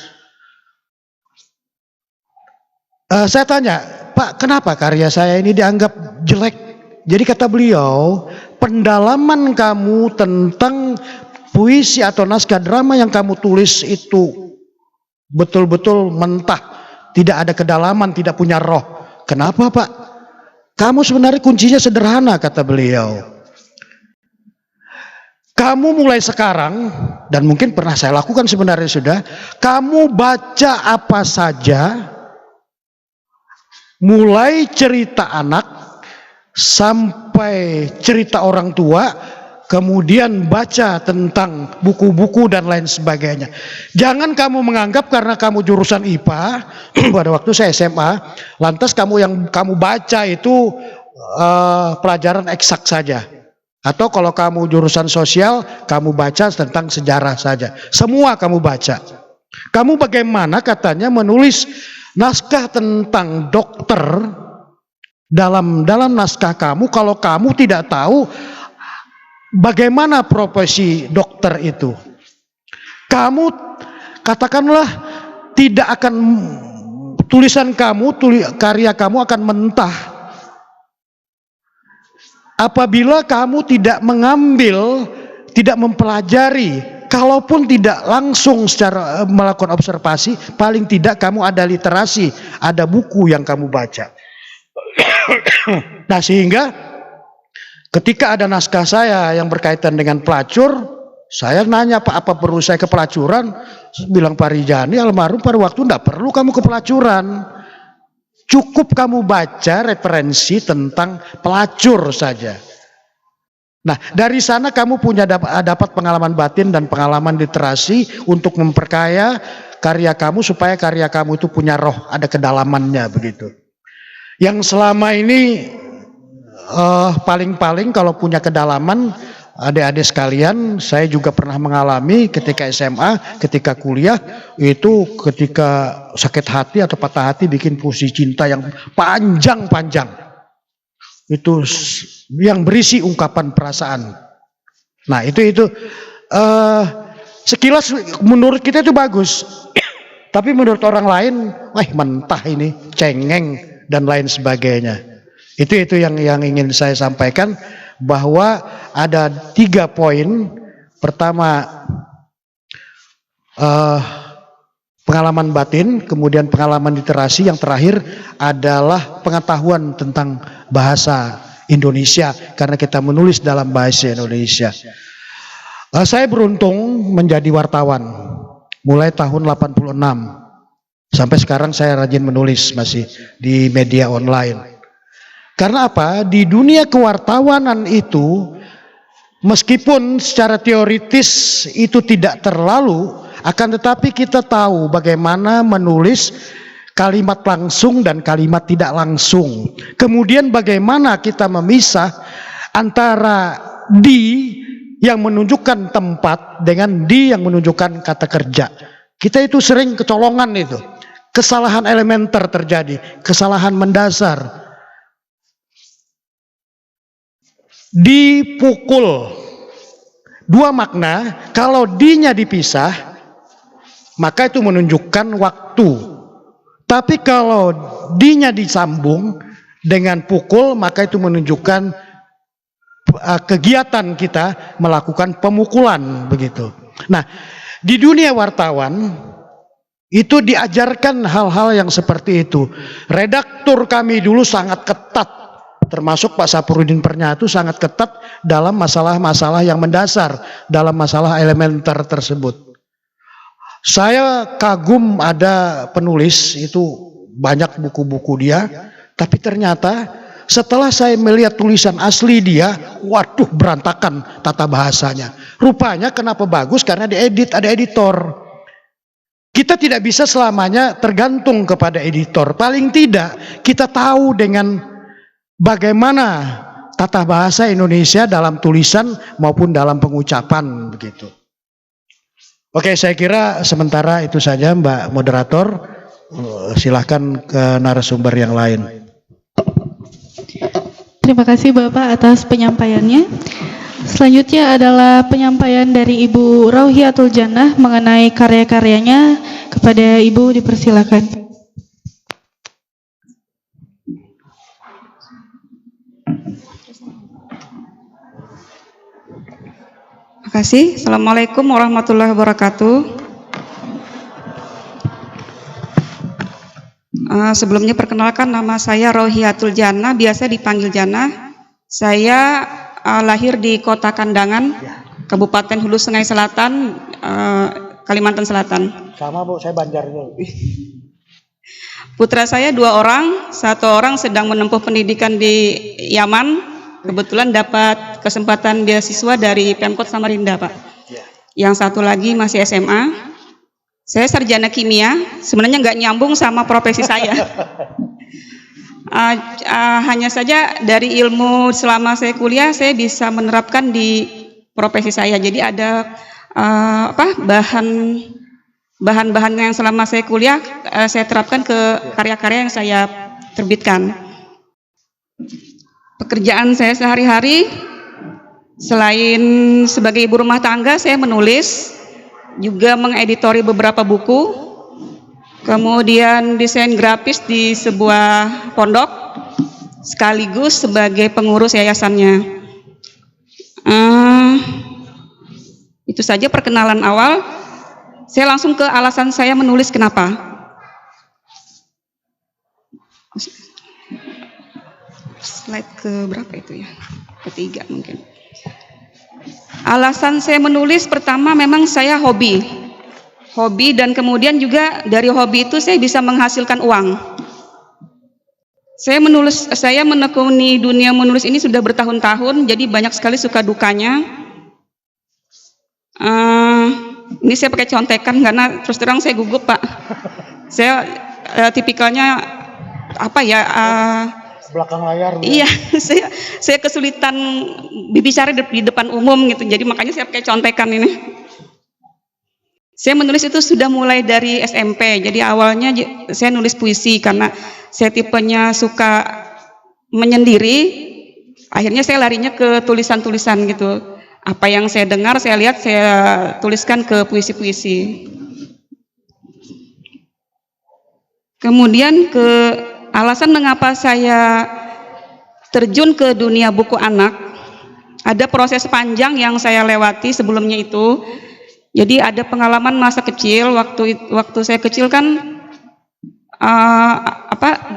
Saya tanya, Pak, kenapa karya saya ini dianggap jelek? Jadi kata beliau, pendalaman kamu tentang puisi atau naskah drama yang kamu tulis itu betul-betul mentah, tidak ada kedalaman, tidak punya roh. Kenapa Pak? Kamu sebenarnya kuncinya sederhana, kata beliau. Kamu mulai sekarang, dan mungkin pernah saya lakukan sebenarnya sudah, kamu baca apa saja, mulai cerita anak sampai cerita orang tua, kemudian baca tentang buku-buku dan lain sebagainya. Jangan kamu menganggap karena kamu jurusan IPA, pada waktu saya SMA, lantas yang kamu baca itu pelajaran eksak saja. Atau kalau kamu jurusan sosial, kamu baca tentang sejarah saja. Semua kamu baca. Kamu bagaimana katanya menulis naskah tentang dokter dalam naskah kamu kalau kamu tidak tahu bagaimana profesi dokter itu. Kamu katakanlah tidak akan, tulisan kamu, karya kamu akan mentah apabila kamu tidak mengambil, tidak mempelajari, kalaupun tidak langsung secara melakukan observasi, paling tidak kamu ada literasi, ada buku yang kamu baca. Nah sehingga ketika ada naskah saya yang berkaitan dengan pelacur, saya nanya, Pak, apa perlu saya ke pelacuran? Bilang Pak Rijani almarhum pada waktu enggak perlu kamu ke pelacuran. Cukup kamu baca referensi tentang pelacur saja. Nah, dari sana kamu punya dapat pengalaman batin dan pengalaman literasi untuk memperkaya karya kamu supaya karya kamu itu punya roh, ada kedalamannya begitu. Yang selama ini paling-paling kalau punya kedalaman, adik-adik sekalian, saya juga pernah mengalami ketika SMA, ketika kuliah, itu ketika sakit hati atau patah hati bikin puisi cinta yang panjang-panjang. Itu yang berisi ungkapan perasaan. Nah itu sekilas menurut kita itu bagus. Tapi menurut orang lain, wah mentah ini, cengeng dan lain sebagainya. Itu yang ingin saya sampaikan, bahwa ada 3 poin. Pertama, pengalaman batin, kemudian pengalaman literasi, yang terakhir adalah pengetahuan tentang bahasa Indonesia karena kita menulis dalam bahasa Indonesia. Saya beruntung menjadi wartawan mulai tahun 86 sampai sekarang saya rajin menulis masih di media online. Karena apa? Di dunia kewartawanan itu, meskipun secara teoritis itu tidak terlalu, akan tetapi kita tahu bagaimana menulis kalimat langsung dan kalimat tidak langsung. Kemudian bagaimana kita memisah antara di yang menunjukkan tempat dengan di yang menunjukkan kata kerja. Kita itu sering kecolongan itu. Kesalahan elementer terjadi, kesalahan mendasar. Dipukul, dua makna. Kalau di-nya dipisah, maka itu menunjukkan waktu. Tapi kalau di-nya disambung dengan pukul, maka itu menunjukkan kegiatan kita melakukan pemukulan, begitu. Nah, di dunia wartawan itu diajarkan hal-hal yang seperti itu. Redaktur kami dulu sangat ketat, termasuk Pak Sapurudin Pernyatu sangat ketat dalam masalah-masalah yang mendasar, dalam masalah elementer tersebut. Saya kagum ada penulis, itu banyak buku-buku dia, tapi ternyata setelah saya melihat tulisan asli dia, waduh berantakan tata bahasanya. Rupanya kenapa bagus? Karena diedit, ada editor. Kita tidak bisa selamanya tergantung kepada editor. Paling tidak kita tahu dengan bagaimana tata bahasa Indonesia dalam tulisan maupun dalam pengucapan, begitu. Oke, saya kira sementara itu saja Mbak Moderator. Silahkan ke narasumber yang lain. Terima kasih Bapak atas penyampaiannya. Selanjutnya adalah penyampaian dari Ibu Rauhiatul Jannah mengenai karya-karyanya. Kepada Ibu dipersilakan. Terima kasih. Assalamualaikum warahmatullahi wabarakatuh. Sebelumnya perkenalkan, nama saya Rauhiatul Jannah, biasa dipanggil Jannah. Saya lahir di Kota Kandangan, Kabupaten Hulu Sungai Selatan, Kalimantan Selatan. Sama Bu, saya Banjarnya. Putra saya 2 orang, 1 orang sedang menempuh pendidikan di Yaman, kebetulan dapat kesempatan beasiswa dari Pemkot Samarinda, Pak. Yang 1 lagi masih SMA. Saya sarjana kimia, sebenarnya nggak nyambung sama profesi saya. Hanya saja dari ilmu selama saya kuliah, saya bisa menerapkan di profesi saya. Jadi ada bahan-bahan yang selama saya kuliah saya terapkan ke karya-karya yang saya terbitkan. Pekerjaan saya sehari-hari selain sebagai ibu rumah tangga, saya menulis, juga mengeditori beberapa buku, kemudian desain grafis di sebuah pondok, sekaligus sebagai pengurus yayasannya. Itu saja perkenalan awal. Saya langsung ke alasan saya menulis kenapa. Slide ke berapa itu ya? Ketiga mungkin. Alasan saya menulis pertama memang saya hobi, dan kemudian juga dari hobi itu saya bisa menghasilkan uang. Saya menekuni dunia menulis ini sudah bertahun-tahun, jadi banyak sekali suka dukanya. Ini saya pakai contekan karena terus terang saya gugup, Pak. Saya tipikalnya apa ya? Belakang layar. Iya, saya kesulitan berbicara di depan umum gitu. Jadi makanya saya pakai contekan ini. Saya menulis itu sudah mulai dari SMP. Jadi awalnya saya nulis puisi karena saya tipenya suka menyendiri. Akhirnya saya larinya ke tulisan-tulisan gitu. Apa yang saya dengar, saya lihat, saya tuliskan ke puisi-puisi. Kemudian alasan mengapa saya terjun ke dunia buku anak, ada proses panjang yang saya lewati sebelumnya itu. Jadi ada pengalaman masa kecil, waktu saya kecil kan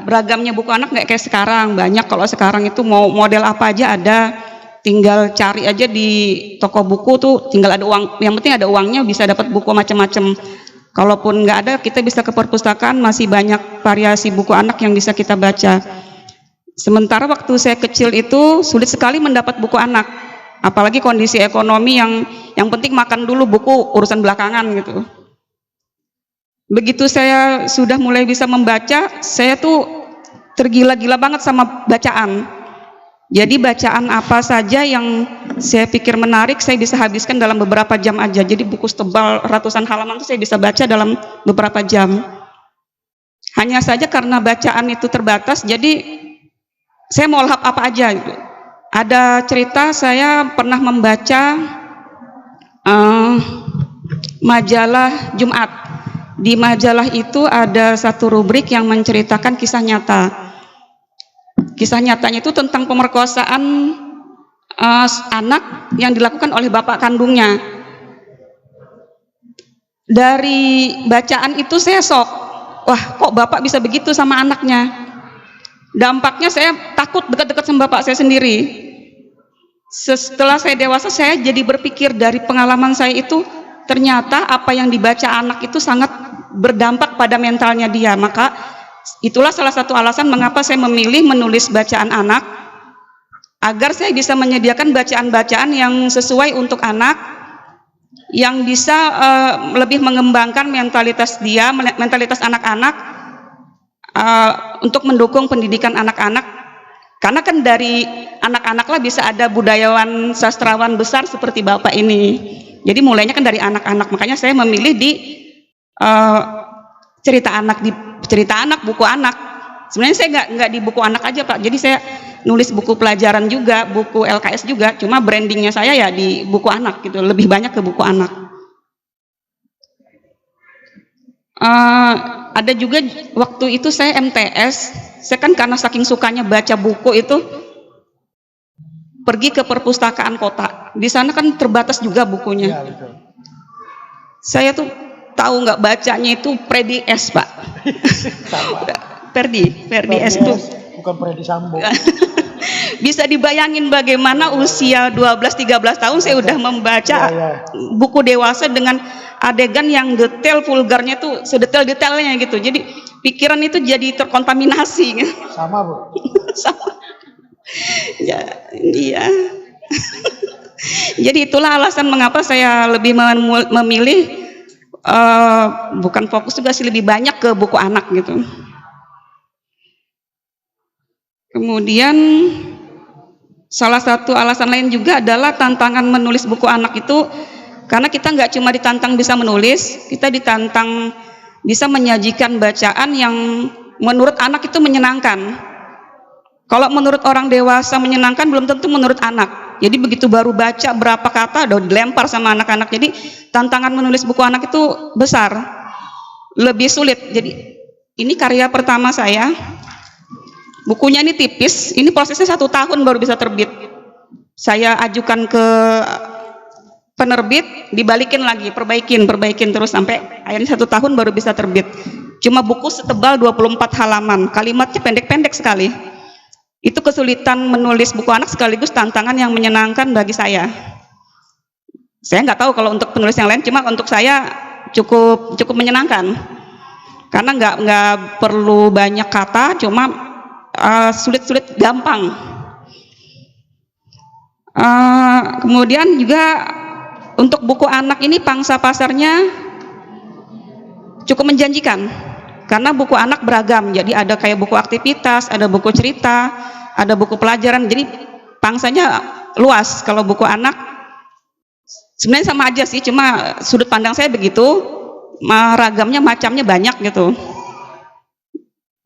beragamnya buku anak nggak kayak sekarang. Banyak, kalau sekarang itu mau model apa aja ada, tinggal cari aja di toko buku tuh, tinggal ada uang, yang penting ada uangnya bisa dapat buku macam-macam. Kalaupun nggak ada, kita bisa ke perpustakaan, masih banyak variasi buku anak yang bisa kita baca. Sementara waktu saya kecil itu sulit sekali mendapat buku anak, apalagi kondisi ekonomi yang penting makan dulu, buku urusan belakangan gitu. Begitu saya sudah mulai bisa membaca, saya tuh tergila-gila banget sama bacaan. Jadi bacaan apa saja yang saya pikir menarik, saya bisa habiskan dalam beberapa jam aja. Jadi buku setebal ratusan halaman itu saya bisa baca dalam beberapa jam. Hanya saja karena bacaan itu terbatas, jadi saya mau lahap apa aja gitu. Ada cerita, saya pernah membaca majalah Jumat. Di majalah itu ada satu rubrik yang menceritakan kisah nyata. Kisah nyatanya itu tentang pemerkosaan anak yang dilakukan oleh bapak kandungnya. Dari bacaan itu saya shock. Wah, kok bapak bisa begitu sama anaknya? Dampaknya saya takut dekat-dekat sama bapak saya sendiri. Setelah saya dewasa, saya jadi berpikir dari pengalaman saya itu, ternyata apa yang dibaca anak itu sangat berdampak pada mentalnya dia. Maka itulah salah satu alasan mengapa saya memilih menulis bacaan anak, agar saya bisa menyediakan bacaan-bacaan yang sesuai untuk anak, yang bisa lebih mengembangkan mentalitas dia, mentalitas anak-anak, untuk mendukung pendidikan anak-anak. Karena kan dari anak-anak lah bisa ada budayawan, sastrawan besar seperti bapak ini. Jadi mulainya kan dari anak-anak, makanya saya memilih di cerita anak, buku anak. Sebenarnya saya nggak di buku anak aja Pak, jadi saya nulis buku pelajaran juga, buku LKS juga, cuma brandingnya saya ya di buku anak gitu, lebih banyak ke buku anak. Ada juga waktu itu saya MTS, saya kan karena saking sukanya baca buku itu pergi ke perpustakaan kota. Di sana kan terbatas juga bukunya. Ya, betul. Saya tuh tahu nggak bacanya itu Predi S Pak. Perdi S itu bukan Predi Sambo. Bisa dibayangin bagaimana usia 12-13 tahun saya udah membaca buku dewasa dengan adegan yang detail, vulgarnya tuh sedetail-detailnya gitu. Jadi pikiran itu jadi terkontaminasi. Sama Bu. Sama. Ya, iya. Jadi itulah alasan mengapa saya lebih memilih bukan fokus juga sih, lebih banyak ke buku anak gitu. Kemudian salah satu alasan lain juga adalah tantangan menulis buku anak itu karena kita nggak cuma ditantang bisa menulis, kita ditantang bisa menyajikan bacaan yang menurut anak itu menyenangkan. Kalau menurut orang dewasa menyenangkan, belum tentu menurut anak. Jadi begitu baru baca berapa kata udah dilempar sama anak-anak. Jadi tantangan menulis buku anak itu besar, lebih sulit. Jadi ini karya pertama saya. Bukunya ini tipis, ini prosesnya 1 tahun baru bisa terbit. Saya ajukan ke penerbit, dibalikin lagi, perbaikin terus sampai akhirnya 1 tahun baru bisa terbit. Cuma buku setebal 24 halaman, kalimatnya pendek-pendek sekali. Itu kesulitan menulis buku anak sekaligus tantangan yang menyenangkan bagi saya. Saya nggak tahu kalau untuk penulis yang lain, cuma untuk saya cukup menyenangkan. Karena nggak perlu banyak kata, cuma sulit-sulit gampang. Kemudian juga untuk buku anak ini pangsa pasarnya cukup menjanjikan karena buku anak beragam. Jadi ada kayak buku aktivitas, ada buku cerita, ada buku pelajaran. Jadi pangsanya luas. Kalau buku anak sebenarnya sama aja sih, cuma sudut pandang saya begitu, ragamnya, macamnya banyak gitu.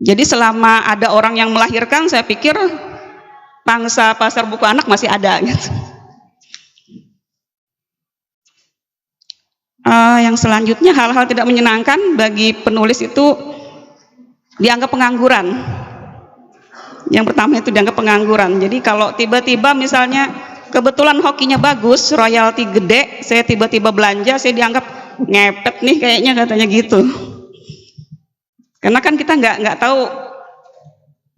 Jadi selama ada orang yang melahirkan, saya pikir pangsa pasar buku anak masih ada gitu. Yang selanjutnya, hal-hal tidak menyenangkan bagi penulis itu dianggap pengangguran. Yang pertama itu dianggap pengangguran. Jadi kalau tiba-tiba misalnya kebetulan hokinya bagus, royalti gede, saya tiba-tiba belanja, saya dianggap ngepet nih kayaknya, katanya gitu. Karena kan kita nggak tahu,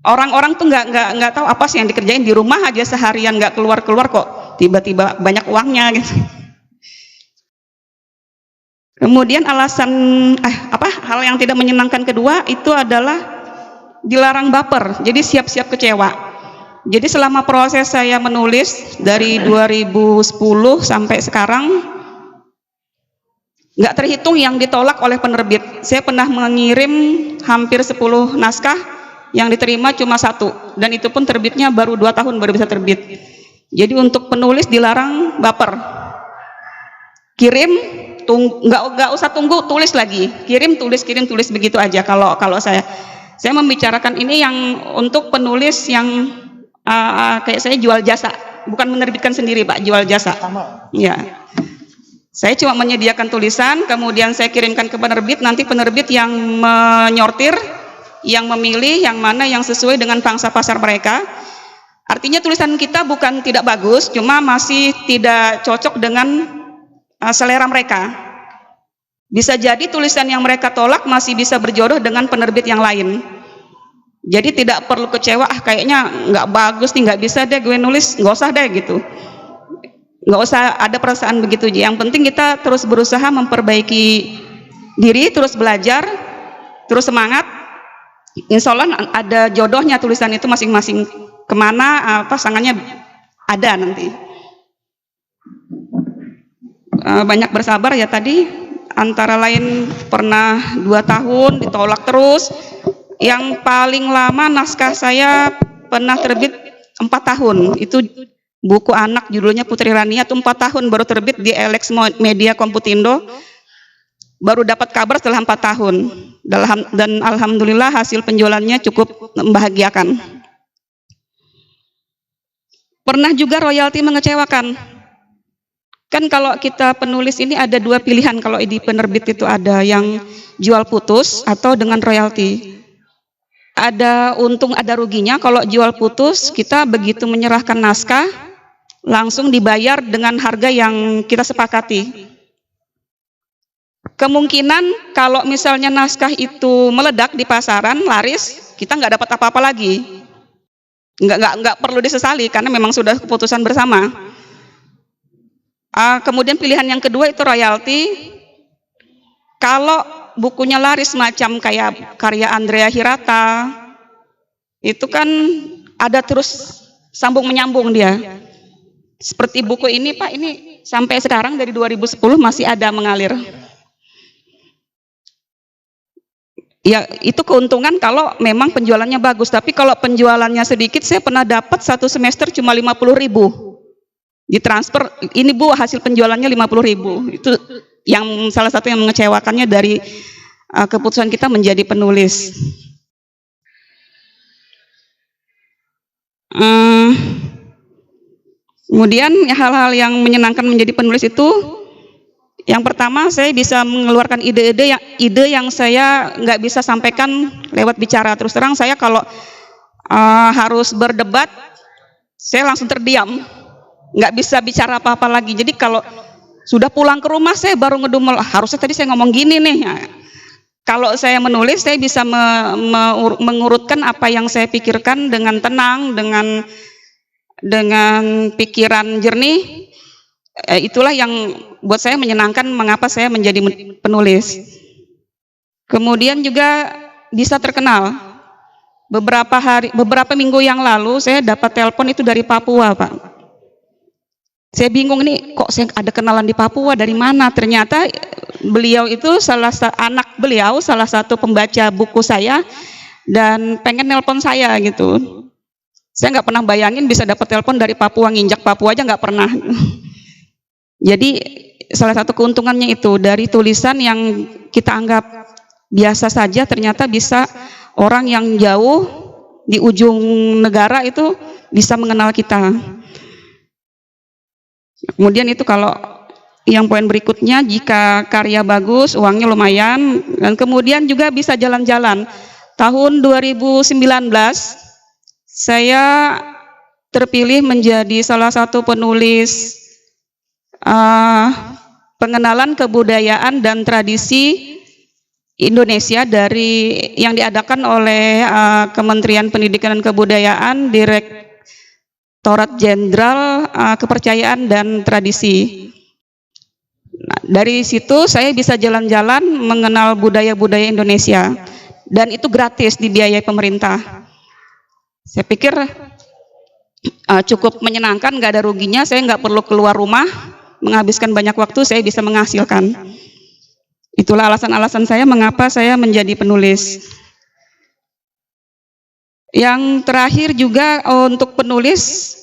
orang-orang tuh nggak tahu apa sih yang dikerjain di rumah aja seharian, nggak keluar-keluar kok tiba-tiba banyak uangnya gitu. Kemudian alasan hal yang tidak menyenangkan kedua itu adalah dilarang baper, jadi siap-siap kecewa. Jadi selama proses saya menulis dari 2010 sampai sekarang, nggak terhitung yang ditolak oleh penerbit. Saya pernah mengirim hampir 10 naskah, yang diterima cuma 1, dan itu pun terbitnya baru 2 tahun baru bisa terbit. Jadi untuk penulis dilarang baper, kirim, nggak usah tunggu, tulis lagi, kirim tulis begitu aja. Kalau saya membicarakan ini yang untuk penulis yang kayak saya jual jasa, bukan menerbitkan sendiri Pak, jual jasa. Ya, saya cuma menyediakan tulisan, kemudian saya kirimkan ke penerbit, nanti penerbit yang menyortir, yang memilih yang mana yang sesuai dengan pangsa pasar mereka. Artinya tulisan kita bukan tidak bagus, cuma masih tidak cocok dengan selera mereka. Bisa jadi tulisan yang mereka tolak masih bisa berjodoh dengan penerbit yang lain. Jadi tidak perlu kecewa, kayaknya nggak bagus nih, nggak bisa deh gue nulis, nggak usah deh gitu. Nggak usah ada perasaan begitu. Yang penting kita terus berusaha memperbaiki diri, terus belajar, terus semangat. Insya Allah ada jodohnya tulisan itu masing-masing, kemana pasangannya ada nanti. Banyak bersabar ya tadi. Antara lain pernah 2 tahun ditolak terus. Yang paling lama naskah saya pernah terbit 4 tahun. Itu buku anak judulnya Putri Rania, itu 4 tahun baru terbit di Elex Media Komputindo. Baru dapat kabar setelah 4 tahun. Dan alhamdulillah hasil penjualannya cukup membahagiakan. Pernah juga royalti mengecewakan. Kan kalau kita penulis ini ada 2 pilihan, kalau di penerbit itu ada yang jual putus atau dengan royalti. Ada untung ada ruginya. Kalau jual putus, kita begitu menyerahkan naskah langsung dibayar dengan harga yang kita sepakati. Kemungkinan kalau misalnya naskah itu meledak di pasaran, laris, kita nggak dapat apa-apa lagi. Nggak perlu disesali karena memang sudah keputusan bersama. Kemudian pilihan yang kedua itu royalti. Kalau bukunya laris macam kayak karya Andrea Hirata, itu kan ada terus sambung menyambung dia. Seperti buku ini Pak, ini sampai sekarang dari 2010 masih ada mengalir. Ya itu keuntungan kalau memang penjualannya bagus. Tapi kalau penjualannya sedikit, saya pernah dapat 1 semester cuma 50.000 ditransfer. Ini Bu hasil penjualannya 50.000. Itu yang salah satu yang mengecewakannya dari keputusan kita menjadi penulis. Kemudian hal-hal yang menyenangkan menjadi penulis itu, yang pertama saya bisa mengeluarkan ide yang saya nggak bisa sampaikan lewat bicara. Terus terang saya kalau harus berdebat, saya langsung terdiam, nggak bisa bicara apa-apa lagi. Jadi kalau sudah pulang ke rumah saya baru ngedumel, harusnya tadi saya ngomong gini nih. Kalau saya menulis, saya bisa mengurutkan apa yang saya pikirkan dengan tenang, dengan pikiran jernih. Itulah yang buat saya menyenangkan, mengapa saya menjadi penulis. Kemudian juga bisa terkenal. Beberapa minggu yang lalu saya dapat telepon itu dari Papua, Pak. Saya bingung nih, kok saya ada kenalan di Papua, dari mana? Ternyata beliau itu anak beliau salah satu pembaca buku saya dan pengen nelpon saya gitu. Saya nggak pernah bayangin bisa dapat telepon dari Papua, nginjak Papua aja nggak pernah. Jadi salah satu keuntungannya itu, dari tulisan yang kita anggap biasa saja ternyata bisa orang yang jauh di ujung negara itu bisa mengenal kita. Kemudian itu kalau yang poin berikutnya, jika karya bagus uangnya lumayan, dan kemudian juga bisa jalan-jalan. Tahun 2019 saya terpilih menjadi salah satu penulis pengenalan kebudayaan dan tradisi Indonesia dari yang diadakan oleh Kementerian Pendidikan dan Kebudayaan, Direktorat Jenderal Kepercayaan dan Tradisi. Nah, dari situ saya bisa jalan-jalan mengenal budaya-budaya Indonesia dan itu gratis, dibiayai pemerintah. Saya pikir cukup menyenangkan, nggak ada ruginya, saya nggak perlu keluar rumah, menghabiskan banyak waktu, saya bisa menghasilkan. Itulah alasan-alasan saya mengapa saya menjadi penulis. Yang terakhir juga untuk penulis,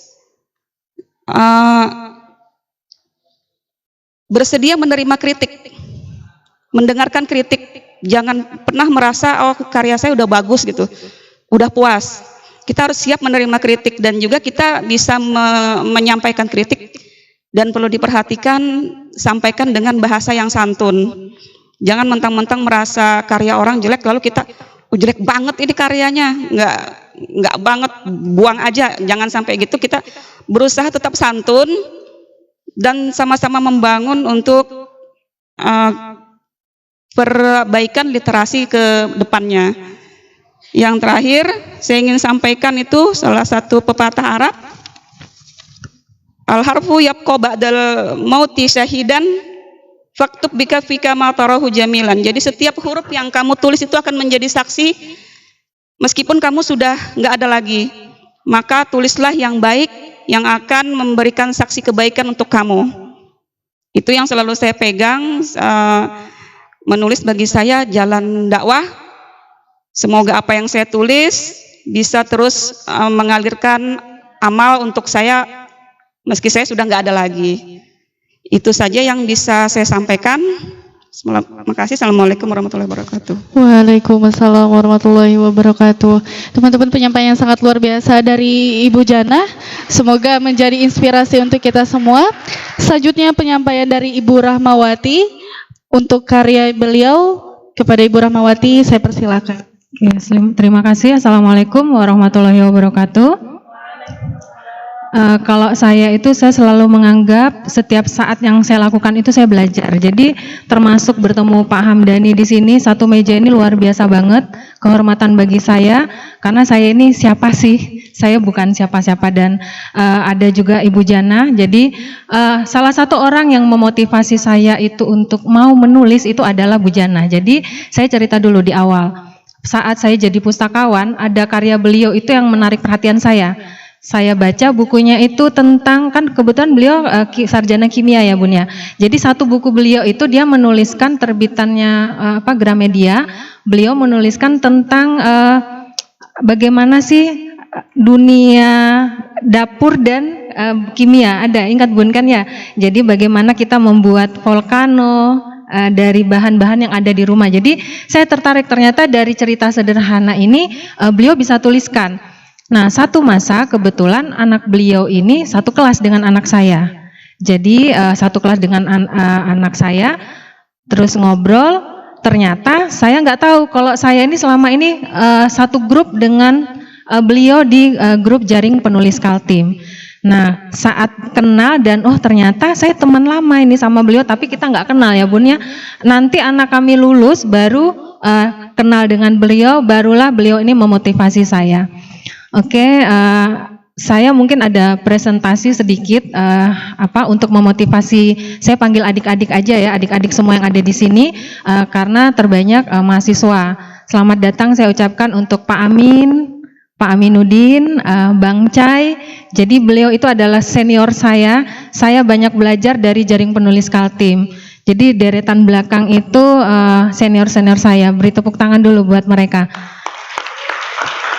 bersedia menerima kritik, mendengarkan kritik. Jangan pernah merasa oh karya saya udah bagus gitu, udah puas. Kita harus siap menerima kritik dan juga kita bisa menyampaikan kritik dan perlu diperhatikan, sampaikan dengan bahasa yang santun. Jangan mentang-mentang merasa karya orang jelek lalu kita jelek banget ini karyanya, nggak banget, buang aja. Jangan sampai gitu. Kita berusaha tetap santun dan sama-sama membangun untuk perbaikan literasi ke depannya. Yang terakhir saya ingin sampaikan itu salah satu pepatah Arab, al-harfu yabqa ba'dal mauti syahidan faktub bika fika ma tarahu jamilan. Jadi setiap huruf yang kamu tulis itu akan menjadi saksi meskipun kamu sudah nggak ada lagi. Maka tulislah yang baik yang akan memberikan saksi kebaikan untuk kamu. Itu yang selalu saya pegang. Menulis bagi saya jalan dakwah. Semoga apa yang saya tulis bisa terus mengalirkan amal untuk saya meski saya sudah nggak ada lagi. Itu saja yang bisa saya sampaikan. Terima kasih. Assalamualaikum warahmatullahi wabarakatuh. Waalaikumsalam warahmatullahi wabarakatuh. Teman-teman, penyampaian yang sangat luar biasa dari Ibu Jana. Semoga menjadi inspirasi untuk kita semua. Selanjutnya penyampaian dari Ibu Rahmawati untuk karya beliau. Kepada Ibu Rahmawati saya persilakan. Terima kasih. Assalamualaikum warahmatullahi wabarakatuh. Kalau saya selalu menganggap setiap saat yang saya lakukan itu saya belajar. Jadi termasuk bertemu Pak Hamdani di sini, satu meja ini luar biasa banget, kehormatan bagi saya karena saya ini siapa sih? Saya bukan siapa-siapa dan ada juga Ibu Jana. Jadi salah satu orang yang memotivasi saya itu untuk mau menulis itu adalah Bu Jana. Jadi saya cerita dulu di awal. Saat saya jadi pustakawan, ada karya beliau itu yang menarik perhatian saya. Saya baca bukunya itu tentang, kan kebetulan beliau sarjana kimia ya Bun ya. Jadi satu buku beliau itu dia menuliskan terbitannya Gramedia. Beliau menuliskan tentang bagaimana sih dunia dapur dan kimia. Ada, ingat Bun kan ya. Jadi bagaimana kita membuat volcano dari bahan-bahan yang ada di rumah. Jadi saya tertarik ternyata dari cerita sederhana ini beliau bisa tuliskan. Nah, satu masa kebetulan anak beliau ini satu kelas dengan anak saya. Jadi satu kelas dengan anak saya, terus ngobrol. Ternyata saya nggak tahu kalau saya ini selama ini satu grup dengan beliau di grup jaring penulis Kaltim. Nah, saat kenal dan ternyata saya teman lama ini sama beliau, tapi kita nggak kenal ya Bun ya. Nanti anak kami lulus baru kenal dengan beliau, barulah beliau ini memotivasi saya. Oke, saya mungkin ada presentasi sedikit untuk memotivasi. Saya panggil adik-adik aja ya, adik-adik semua yang ada di sini karena terbanyak mahasiswa. Selamat datang saya ucapkan untuk Pak Amin, Pak Aminuddin, Bang Cai. Jadi beliau itu adalah senior saya. Saya banyak belajar dari jaring penulis Kaltim. Jadi deretan belakang itu senior-senior saya. Beri tepuk tangan dulu buat mereka.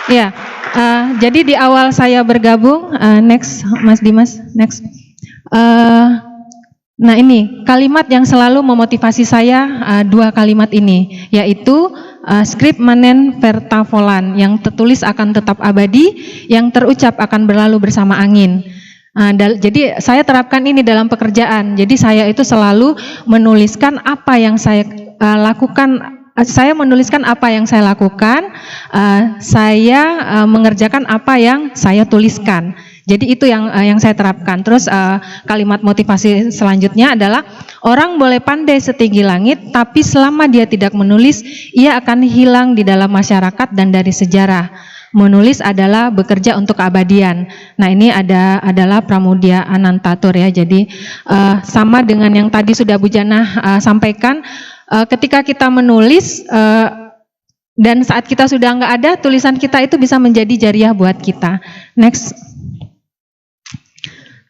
Ya. Jadi di awal saya bergabung, next Mas Dimas, next. Nah ini kalimat yang selalu memotivasi saya, dua kalimat ini, yaitu script manen verta volan, yang tertulis akan tetap abadi, yang terucap akan berlalu bersama angin. Jadi saya terapkan ini dalam pekerjaan. Jadi saya itu selalu menuliskan apa yang saya lakukan. Saya menuliskan apa yang saya lakukan, saya mengerjakan apa yang saya tuliskan. Jadi itu yang saya terapkan. Terus kalimat motivasi selanjutnya adalah orang boleh pandai setinggi langit, tapi selama dia tidak menulis, ia akan hilang di dalam masyarakat dan dari sejarah. Menulis adalah bekerja untuk keabadian. Nah, ini adalah Pramudia Anantatur ya. Jadi sama dengan yang tadi sudah Bu Jana sampaikan, ketika kita menulis dan saat kita sudah nggak ada, tulisan kita itu bisa menjadi jariah buat kita. Next.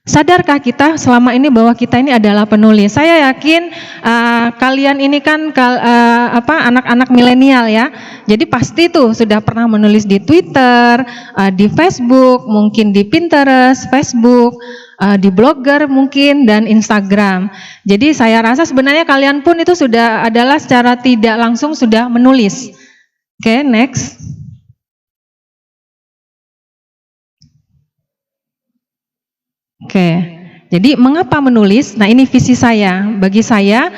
Sadarkah kita selama ini bahwa kita ini adalah penulis? Saya yakin kalian ini kan anak-anak milenial ya. Jadi pasti tuh sudah pernah menulis di Twitter, di Facebook, mungkin di Pinterest, Facebook, di Blogger mungkin, dan Instagram. Jadi saya rasa sebenarnya kalian pun itu sudah adalah secara tidak langsung sudah menulis. Oke, next. Oke, jadi mengapa menulis? Nah, ini visi saya. Bagi saya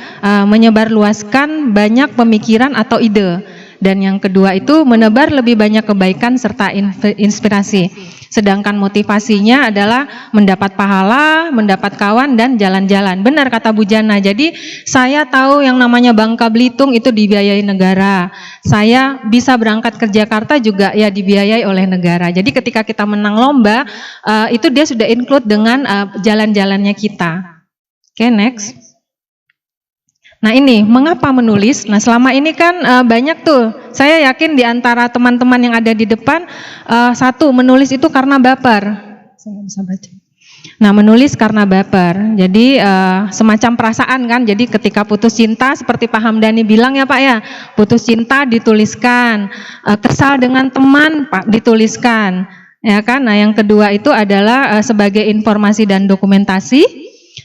menyebarluaskan banyak pemikiran atau ide. Dan yang kedua itu menebar lebih banyak kebaikan serta inspirasi. Sedangkan motivasinya adalah mendapat pahala, mendapat kawan, dan jalan-jalan. Benar kata Bu Jana. Jadi saya tahu yang namanya Bangka Belitung itu dibiayai negara. Saya bisa berangkat ke Jakarta juga ya dibiayai oleh negara. Jadi ketika kita menang lomba, itu dia sudah include dengan jalan-jalannya kita. Oke, next. Nah, ini mengapa menulis? Nah, selama ini kan banyak tuh, saya yakin di antara teman-teman yang ada di depan, satu, menulis itu karena baper. Saya bisa baca. Nah, menulis karena baper. Jadi semacam perasaan kan. Jadi ketika putus cinta, seperti Pak Hamdani bilang ya Pak ya, putus cinta dituliskan, kesal dengan teman Pak dituliskan, ya kan. Nah, yang kedua itu adalah sebagai informasi dan dokumentasi.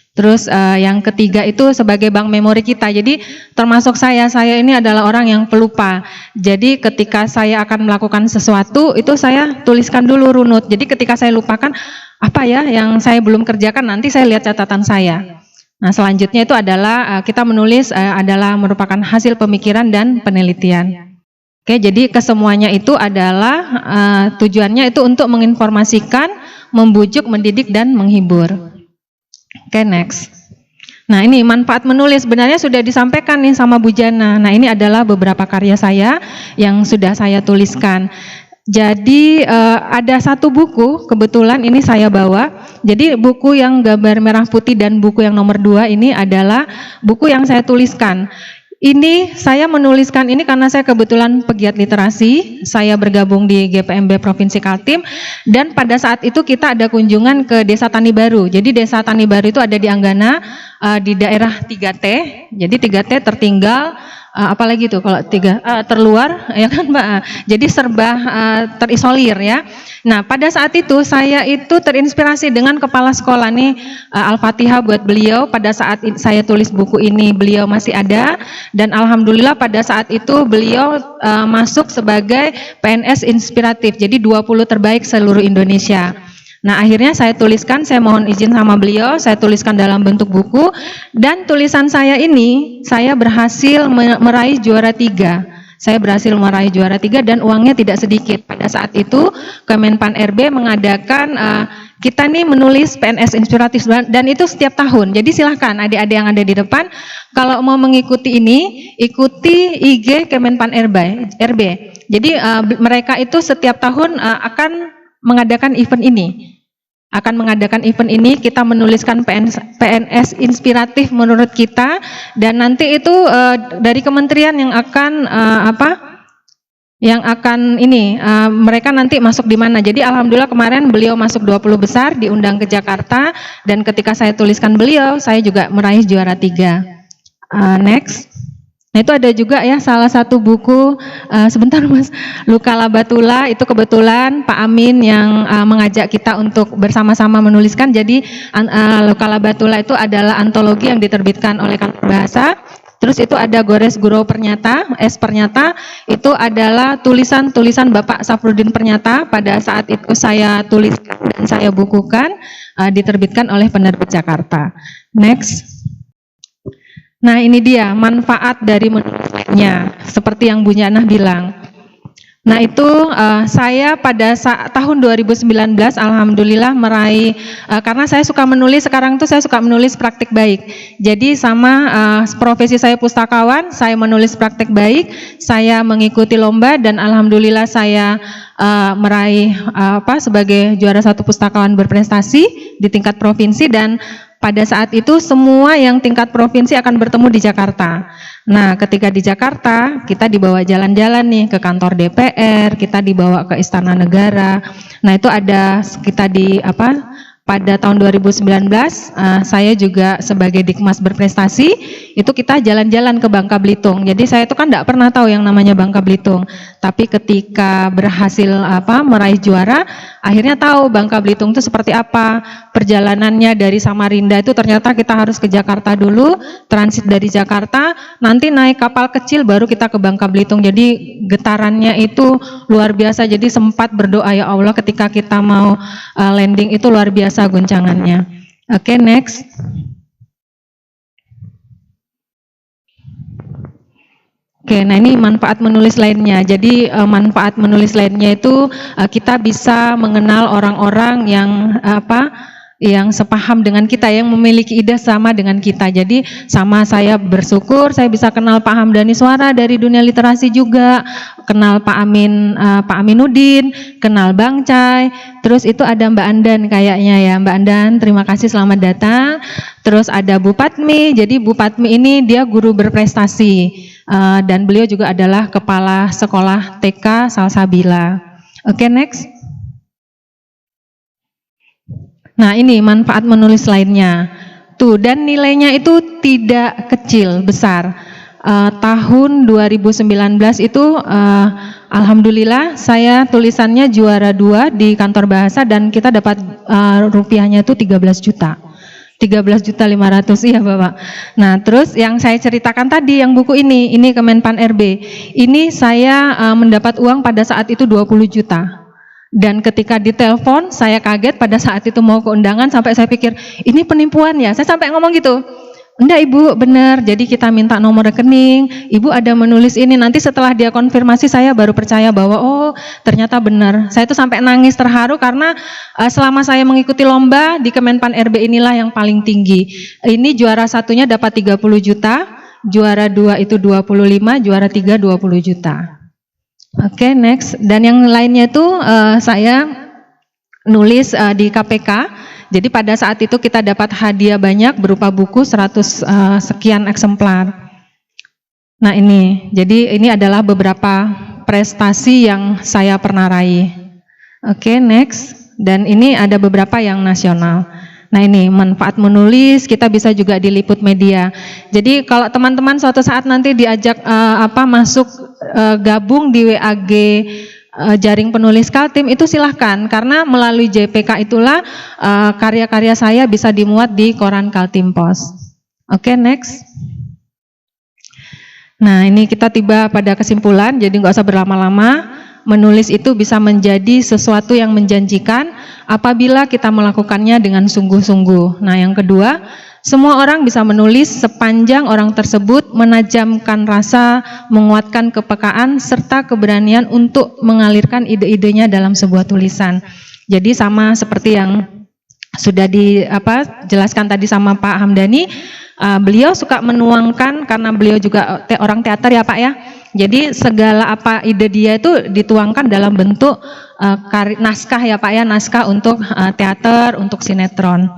Terus yang ketiga itu sebagai bank memori kita. Jadi termasuk saya ini adalah orang yang pelupa. Jadi ketika saya akan melakukan sesuatu itu saya tuliskan dulu runut. Jadi ketika saya lupakan apa ya yang saya belum kerjakan, nanti saya lihat catatan saya. Nah, selanjutnya itu adalah kita menulis adalah merupakan hasil pemikiran dan penelitian. Oke, jadi kesemuanya itu adalah tujuannya itu untuk menginformasikan, membujuk, mendidik, dan menghibur. Oke, next. Nah, ini manfaat menulis sebenarnya sudah disampaikan nih sama Bu Jana. Nah, ini adalah beberapa karya saya yang sudah saya tuliskan. Jadi ada satu buku kebetulan ini saya bawa. Jadi buku yang gambar merah putih dan buku yang nomor 2 ini adalah buku yang saya tuliskan. Ini saya menuliskan ini karena saya kebetulan pegiat literasi, saya bergabung di GPMB Provinsi Kaltim, dan pada saat itu kita ada kunjungan ke Desa Tani Baru. Jadi Desa Tani Baru itu ada di Anggana, di daerah 3T, jadi 3T tertinggal, apalagi tuh kalau terluar, ya kan Mbak, jadi serba terisolir ya. Nah, pada saat itu saya itu terinspirasi dengan kepala sekolah nih, Al-Fatihah buat beliau. Pada saat saya tulis buku ini beliau masih ada, dan alhamdulillah pada saat itu beliau masuk sebagai PNS inspiratif, jadi 20 terbaik seluruh Indonesia. Nah, akhirnya saya tuliskan, saya mohon izin sama beliau, saya tuliskan dalam bentuk buku, dan tulisan saya ini saya berhasil meraih juara 3. Saya berhasil meraih juara 3 dan uangnya tidak sedikit. Pada saat itu Kemenpan RB mengadakan kita nih menulis PNS inspiratif dan itu setiap tahun. Jadi silahkan adik-adik yang ada di depan kalau mau mengikuti ini, ikuti IG Kemenpan RB. Jadi mereka itu setiap tahun akan mengadakan event ini. Kita menuliskan PNS inspiratif menurut kita, dan nanti itu dari kementerian yang akan mereka nanti masuk di mana. Jadi alhamdulillah kemarin beliau masuk 20 besar, diundang ke Jakarta, dan ketika saya tuliskan beliau, saya juga meraih juara 3. Next. Nah, itu ada juga ya salah satu buku, sebentar Mas, Luka Labatula, itu kebetulan Pak Amin yang mengajak kita untuk bersama-sama menuliskan. Jadi Luka Labatula itu adalah antologi yang diterbitkan oleh Kantor Bahasa. Terus itu ada Gores Guro Pernyata, S Pernyata, itu adalah tulisan-tulisan Bapak Safruddin Pernyata pada saat itu saya tuliskan dan saya bukukan, diterbitkan oleh Penerbit Jakarta. Next. Nah, ini dia manfaat dari menulisnya, seperti yang Bu Jana bilang. Nah itu saya pada tahun 2019 alhamdulillah meraih, karena saya suka menulis, sekarang itu saya suka menulis praktik baik. Jadi sama profesi saya pustakawan, saya menulis praktik baik, saya mengikuti lomba dan alhamdulillah saya meraih sebagai juara 1 pustakawan berprestasi di tingkat provinsi, dan pada saat itu semua yang tingkat provinsi akan bertemu di Jakarta. Nah, ketika di Jakarta, kita dibawa jalan-jalan nih ke kantor DPR, kita dibawa ke Istana Negara. Nah, itu ada kita pada tahun 2019 saya juga sebagai Dikmas berprestasi, itu kita jalan-jalan ke Bangka Belitung. Jadi saya itu kan tidak pernah tahu yang namanya Bangka Belitung. Tapi ketika berhasil meraih juara, akhirnya tahu Bangka Belitung itu seperti apa. Perjalanannya dari Samarinda itu ternyata kita harus ke Jakarta dulu, transit dari Jakarta, nanti naik kapal kecil baru kita ke Bangka Belitung. Jadi getarannya itu luar biasa. Jadi sempat berdoa, ya Allah, ketika kita mau landing itu luar biasa guncangannya. Oke, next. Oke, nah ini manfaat menulis lainnya. Jadi manfaat menulis lainnya itu kita bisa mengenal orang-orang yang yang sepaham dengan kita, yang memiliki ide sama dengan kita. Jadi sama saya bersyukur saya bisa kenal Pak Hamdani Suara dari dunia literasi juga, kenal Pak Aminuddin, kenal Bang Cai, terus itu ada Mbak Andan kayaknya ya. Mbak Andan, terima kasih, selamat datang. Terus ada Bu Patmi, jadi Bu Patmi ini dia guru berprestasi dan beliau juga adalah kepala sekolah TK Salsabila. Oke, next. Nah ini manfaat menulis lainnya. Tuh, dan nilainya itu tidak kecil, besar. Tahun 2019 itu alhamdulillah saya tulisannya juara 2 di kantor bahasa dan kita dapat rupiahnya itu 13 juta. 13.500.000 ya Bapak. Nah terus yang saya ceritakan tadi yang buku ini Kemenpan RB. Ini saya mendapat uang pada saat itu 20 juta. Dan ketika ditelepon, saya kaget pada saat itu mau ke undangan, sampai saya pikir, ini penipuan ya? Saya sampai ngomong gitu, enggak Ibu, benar, jadi kita minta nomor rekening, Ibu ada menulis ini, nanti setelah dia konfirmasi, saya baru percaya bahwa, oh ternyata benar. Saya itu sampai nangis terharu, karena selama saya mengikuti lomba, di Kemenpan RB inilah yang paling tinggi. Ini juara 1-nya dapat 30 juta, juara 2 itu 25, juara 3 20 juta. Oke, next. Dan yang lainnya itu saya nulis di KPK. Jadi pada saat itu kita dapat hadiah banyak berupa buku 100 sekian eksemplar. Nah ini, jadi ini adalah beberapa prestasi yang saya pernah raih. Oke, next. Dan ini ada beberapa yang nasional. Nah ini manfaat menulis, kita bisa juga diliput media. Jadi kalau teman-teman suatu saat nanti diajak masuk gabung di WAG Jaring Penulis Kaltim, itu silahkan, karena melalui JPK itulah karya-karya saya bisa dimuat di koran Kaltim Pos. Oke, next. Nah ini kita tiba pada kesimpulan, jadi nggak usah berlama-lama. Menulis itu bisa menjadi sesuatu yang menjanjikan apabila kita melakukannya dengan sungguh-sungguh. Nah yang kedua, semua orang bisa menulis sepanjang orang tersebut menajamkan rasa, menguatkan kepekaan, serta keberanian untuk mengalirkan ide-idenya dalam sebuah tulisan. Jadi sama seperti yang sudah dijelaskan tadi sama Pak Hamdani, beliau suka menuangkan, karena beliau juga orang teater ya Pak ya. Jadi segala apa ide dia itu dituangkan dalam bentuk naskah ya Pak ya, naskah untuk teater, untuk sinetron.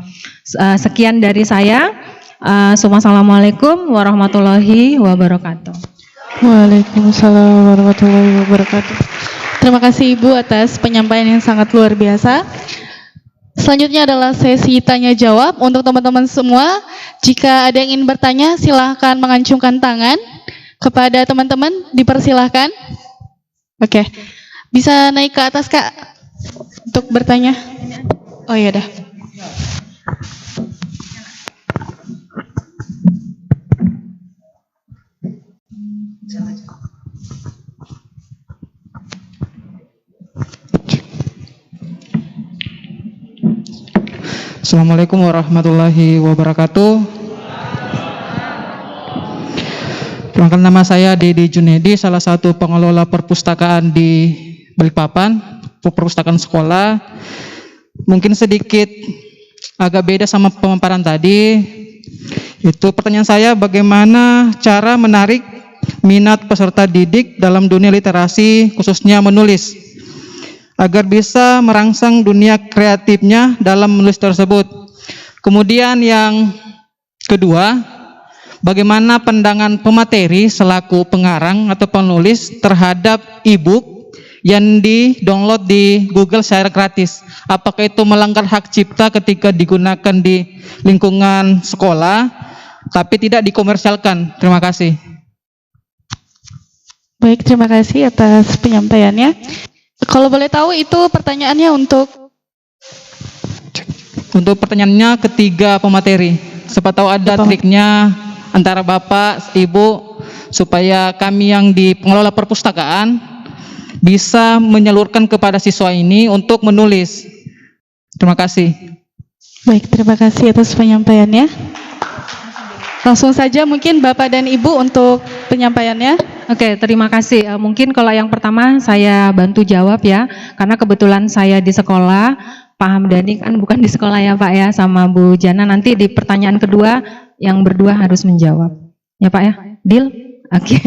Sekian dari saya. Assalamualaikum warahmatullahi wabarakatuh. Waalaikumsalam warahmatullahi wabarakatuh. Terima kasih Ibu atas penyampaian yang sangat luar biasa. Selanjutnya adalah sesi tanya jawab untuk teman-teman semua. Jika ada yang ingin bertanya, silahkan mengacungkan tangan. Kepada teman-teman dipersilahkan. Oke, bisa naik ke atas Kak untuk bertanya. Oh iya dah. Assalamualaikum warahmatullahi wabarakatuh. Perkenalkan, nama saya Dedi Junedi, salah satu pengelola perpustakaan di Balikpapan, perpustakaan sekolah. Mungkin sedikit agak beda sama pemaparan tadi. Itu pertanyaan saya, bagaimana cara menarik minat peserta didik dalam dunia literasi, khususnya menulis, agar bisa merangsang dunia kreatifnya dalam menulis tersebut. Kemudian yang kedua, bagaimana pandangan pemateri selaku pengarang atau penulis terhadap e-book yang di-download di Google secara gratis? Apakah itu melanggar hak cipta ketika digunakan di lingkungan sekolah, tapi tidak dikomersialkan? Terima kasih. Baik, terima kasih atas penyampaiannya. Kalau boleh tahu itu pertanyaannya Untuk pertanyaannya ketiga pemateri, siapa tahu ada triknya antara Bapak, Ibu, supaya kami yang di pengelola perpustakaan bisa menyalurkan kepada siswa ini untuk menulis. Terima kasih. Baik, terima kasih atas penyampaiannya. Langsung saja mungkin Bapak dan Ibu untuk penyampaiannya. Oke, terima kasih. Mungkin kalau yang pertama saya bantu jawab ya, karena kebetulan saya di sekolah, Pak Hamdani kan bukan di sekolah ya Pak ya, sama Bu Jana. Nanti di pertanyaan kedua yang berdua harus menjawab. Ya Pak ya, deal? Oke.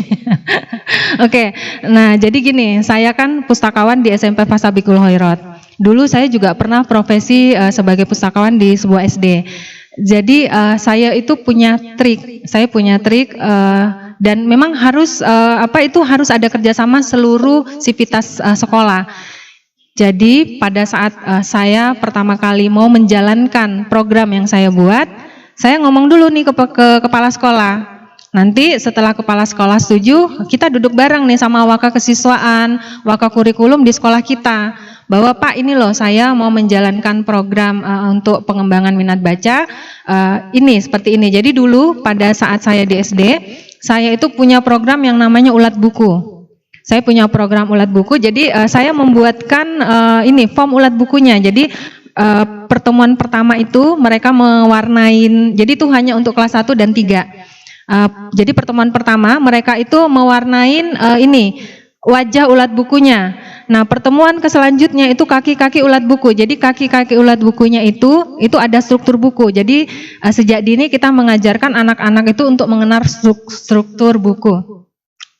Oke, nah jadi gini, saya kan pustakawan di SMP Fasabikul Khairat. Dulu saya juga pernah profesi sebagai pustakawan di sebuah SD. Jadi saya itu punya trik, dan memang harus harus ada kerjasama seluruh sivitas sekolah. Jadi pada saat saya pertama kali mau menjalankan program yang saya buat, saya ngomong dulu nih ke kepala sekolah. Nanti setelah kepala sekolah setuju, kita duduk bareng nih sama waka kesiswaan, waka kurikulum di sekolah kita. Bahwa Pak, ini loh saya mau menjalankan program untuk pengembangan minat baca, ini seperti ini. Jadi dulu pada saat saya di SD, saya itu punya program yang namanya ulat buku. Saya punya program ulat buku, jadi saya membuatkan form ulat bukunya. Jadi pertemuan pertama itu mereka mewarnain, jadi itu hanya untuk kelas 1 dan 3. Jadi pertemuan pertama mereka itu mewarnain wajah ulat bukunya. Nah, pertemuan selanjutnya itu kaki-kaki ulat buku. Jadi kaki-kaki ulat bukunya itu ada struktur buku. Jadi sejak dini kita mengajarkan anak-anak itu untuk mengenal struktur buku.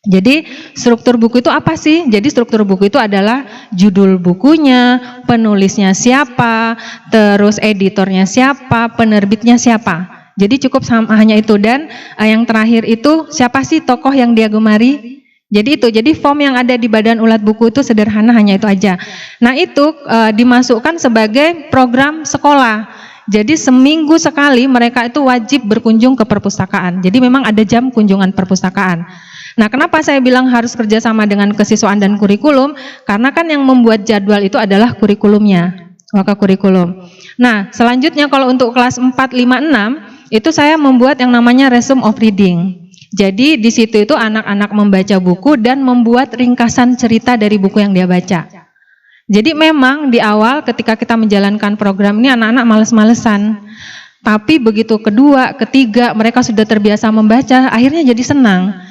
Jadi struktur buku itu apa sih? Jadi struktur buku itu adalah judul bukunya, penulisnya siapa, terus editornya siapa, penerbitnya siapa. Jadi cukup hanya itu, dan yang terakhir itu siapa sih tokoh yang dia gemari. Jadi itu, jadi form yang ada di badan ulat buku itu sederhana, hanya itu aja. Nah itu dimasukkan sebagai program sekolah. Jadi seminggu sekali mereka itu wajib berkunjung ke perpustakaan. Jadi memang ada jam kunjungan perpustakaan. Nah, kenapa saya bilang harus kerjasama dengan kesiswaan dan kurikulum? Karena kan yang membuat jadwal itu adalah kurikulumnya, waka kurikulum. Nah, selanjutnya kalau untuk kelas 4, 5, 6, itu saya membuat yang namanya resume of reading. Jadi di situ itu anak-anak membaca buku dan membuat ringkasan cerita dari buku yang dia baca. Jadi memang di awal ketika kita menjalankan program ini anak-anak males-malesan. Tapi begitu kedua, ketiga mereka sudah terbiasa membaca, akhirnya jadi senang.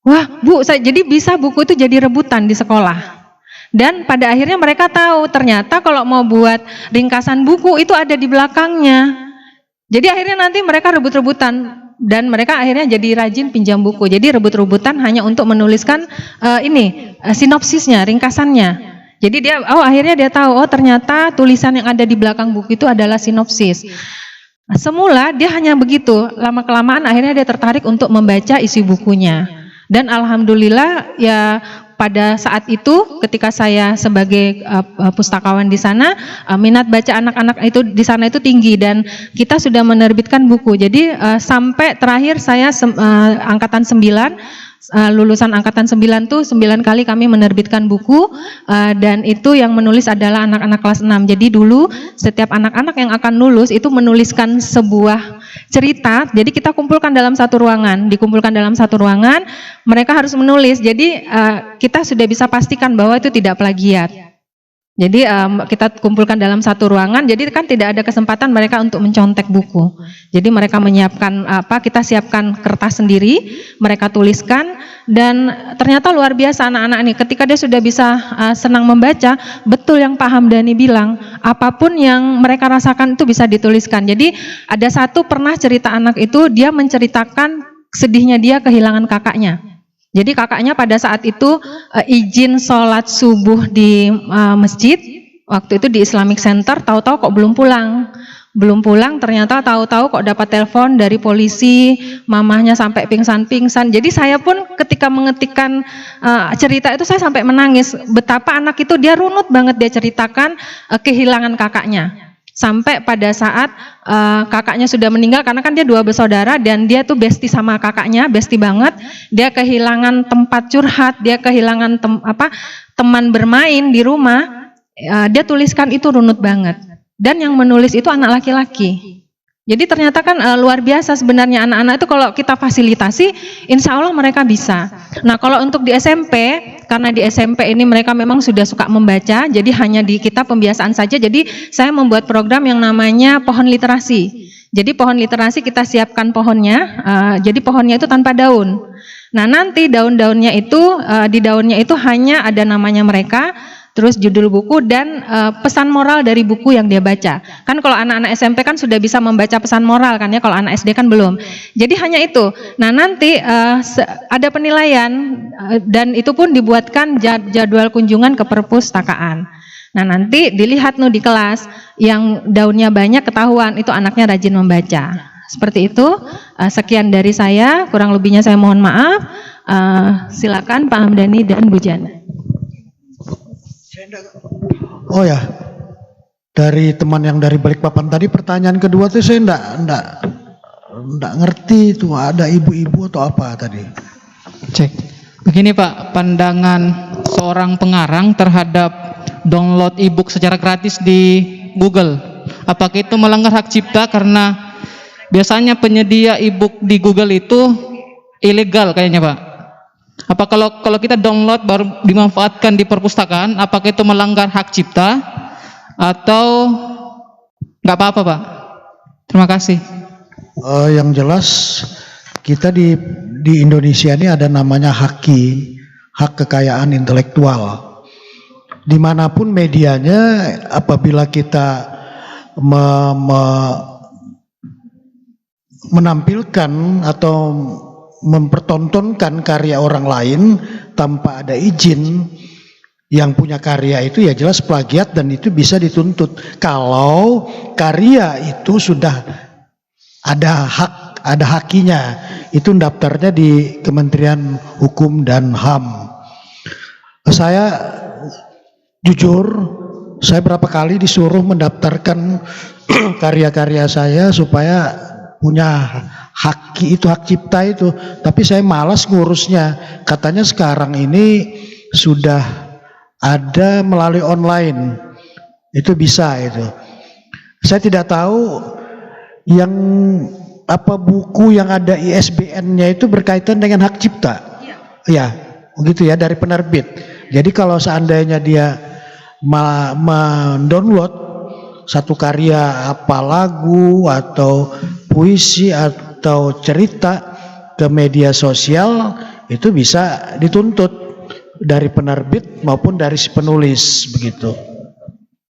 Wah Bu, jadi bisa buku itu jadi rebutan di sekolah. Dan pada akhirnya mereka tahu ternyata kalau mau buat ringkasan buku itu ada di belakangnya. Jadi akhirnya nanti mereka rebut-rebutan dan mereka akhirnya jadi rajin pinjam buku. Jadi rebut-rebutan hanya untuk menuliskan sinopsisnya, ringkasannya. Jadi akhirnya dia tahu, ternyata tulisan yang ada di belakang buku itu adalah sinopsis. Semula dia hanya begitu, lama-kelamaan akhirnya dia tertarik untuk membaca isi bukunya. Dan alhamdulillah ya pada saat itu ketika saya sebagai pustakawan di sana, minat baca anak-anak itu di sana itu tinggi dan kita sudah menerbitkan buku. Jadi sampai terakhir saya angkatan 9, lulusan angkatan 9 tuh 9 kali kami menerbitkan buku, dan itu yang menulis adalah anak-anak kelas 6. Jadi dulu setiap anak-anak yang akan lulus itu menuliskan sebuah cerita. Jadi kita kumpulkan dalam satu ruangan, mereka harus menulis. Jadi kita sudah bisa pastikan bahwa itu tidak plagiat. Jadi kita kumpulkan dalam satu ruangan, jadi kan tidak ada kesempatan mereka untuk mencontek buku. Jadi mereka menyiapkan kita siapkan kertas sendiri, mereka tuliskan, dan ternyata luar biasa anak-anak ini. Ketika dia sudah bisa senang membaca, betul yang Pak Hamdani bilang, apapun yang mereka rasakan itu bisa dituliskan. Jadi ada satu pernah cerita anak itu, dia menceritakan sedihnya dia kehilangan kakaknya. Jadi kakaknya pada saat itu izin sholat subuh di masjid, waktu itu di Islamic Center, tahu-tahu kok belum pulang. Belum pulang, ternyata tahu-tahu kok dapat telepon dari polisi, mamahnya sampai pingsan-pingsan. Jadi saya pun ketika mengetikkan cerita itu saya sampai menangis. Betapa anak itu dia runut banget dia ceritakan kehilangan kakaknya. Sampai pada saat kakaknya sudah meninggal, karena kan dia 2 bersaudara dan dia tuh bestie sama kakaknya, bestie banget. Dia kehilangan tempat curhat, dia kehilangan teman bermain di rumah. Dia tuliskan itu runut banget. Dan yang menulis itu anak laki-laki. Jadi ternyata kan luar biasa sebenarnya anak-anak itu kalau kita fasilitasi, insya Allah mereka bisa. Nah kalau untuk di SMP, karena di SMP ini mereka memang sudah suka membaca, jadi hanya di kita pembiasaan saja, jadi saya membuat program yang namanya pohon literasi. Jadi pohon literasi kita siapkan pohonnya, jadi pohonnya itu tanpa daun. Nah nanti daun-daunnya itu, di daunnya itu hanya ada namanya mereka, terus judul buku dan pesan moral dari buku yang dia baca. Kan kalau anak-anak SMP kan sudah bisa membaca pesan moral kan ya, kalau anak SD kan belum. Jadi hanya itu. Nah nanti ada penilaian dan itu pun dibuatkan jadwal kunjungan ke perpustakaan. Nah nanti dilihat di kelas yang daunnya banyak ketahuan itu anaknya rajin membaca. Seperti itu. Sekian dari saya, kurang lebihnya saya mohon maaf. Silakan Pak Hamdani dan Bu Jana. Oh ya, dari teman yang dari Balikpapan tadi pertanyaan kedua tuh saya enggak ngerti itu ada ibu-ibu atau apa tadi. Cek. Begini Pak, pandangan seorang pengarang terhadap download e-book secara gratis di Google. Apakah itu melanggar hak cipta karena biasanya penyedia e-book di Google itu ilegal kayaknya Pak. Apa kalau kita download baru dimanfaatkan di perpustakaan, apakah itu melanggar hak cipta atau nggak apa-apa Pak? Terima kasih. Yang jelas kita di Indonesia ini ada namanya HAKI, hak kekayaan intelektual. Dimanapun medianya, apabila kita menampilkan atau mempertontonkan karya orang lain tanpa ada izin, yang punya karya itu ya jelas plagiat dan itu bisa dituntut. Kalau karya itu sudah ada hakinya, itu daftarnya di Kementerian Hukum dan HAM. Saya jujur, saya berapa kali disuruh mendaftarkan karya-karya saya supaya punya hak cipta itu, tapi saya malas ngurusnya. Katanya sekarang ini sudah ada melalui online, itu bisa itu. Saya tidak tahu yang buku yang ada ISBN-nya itu berkaitan dengan hak cipta. Ya, begitu ya, dari penerbit. Jadi kalau seandainya dia mendownload satu karya, lagu atau puisi atau cerita ke media sosial, itu bisa dituntut dari penerbit maupun dari si penulis, begitu.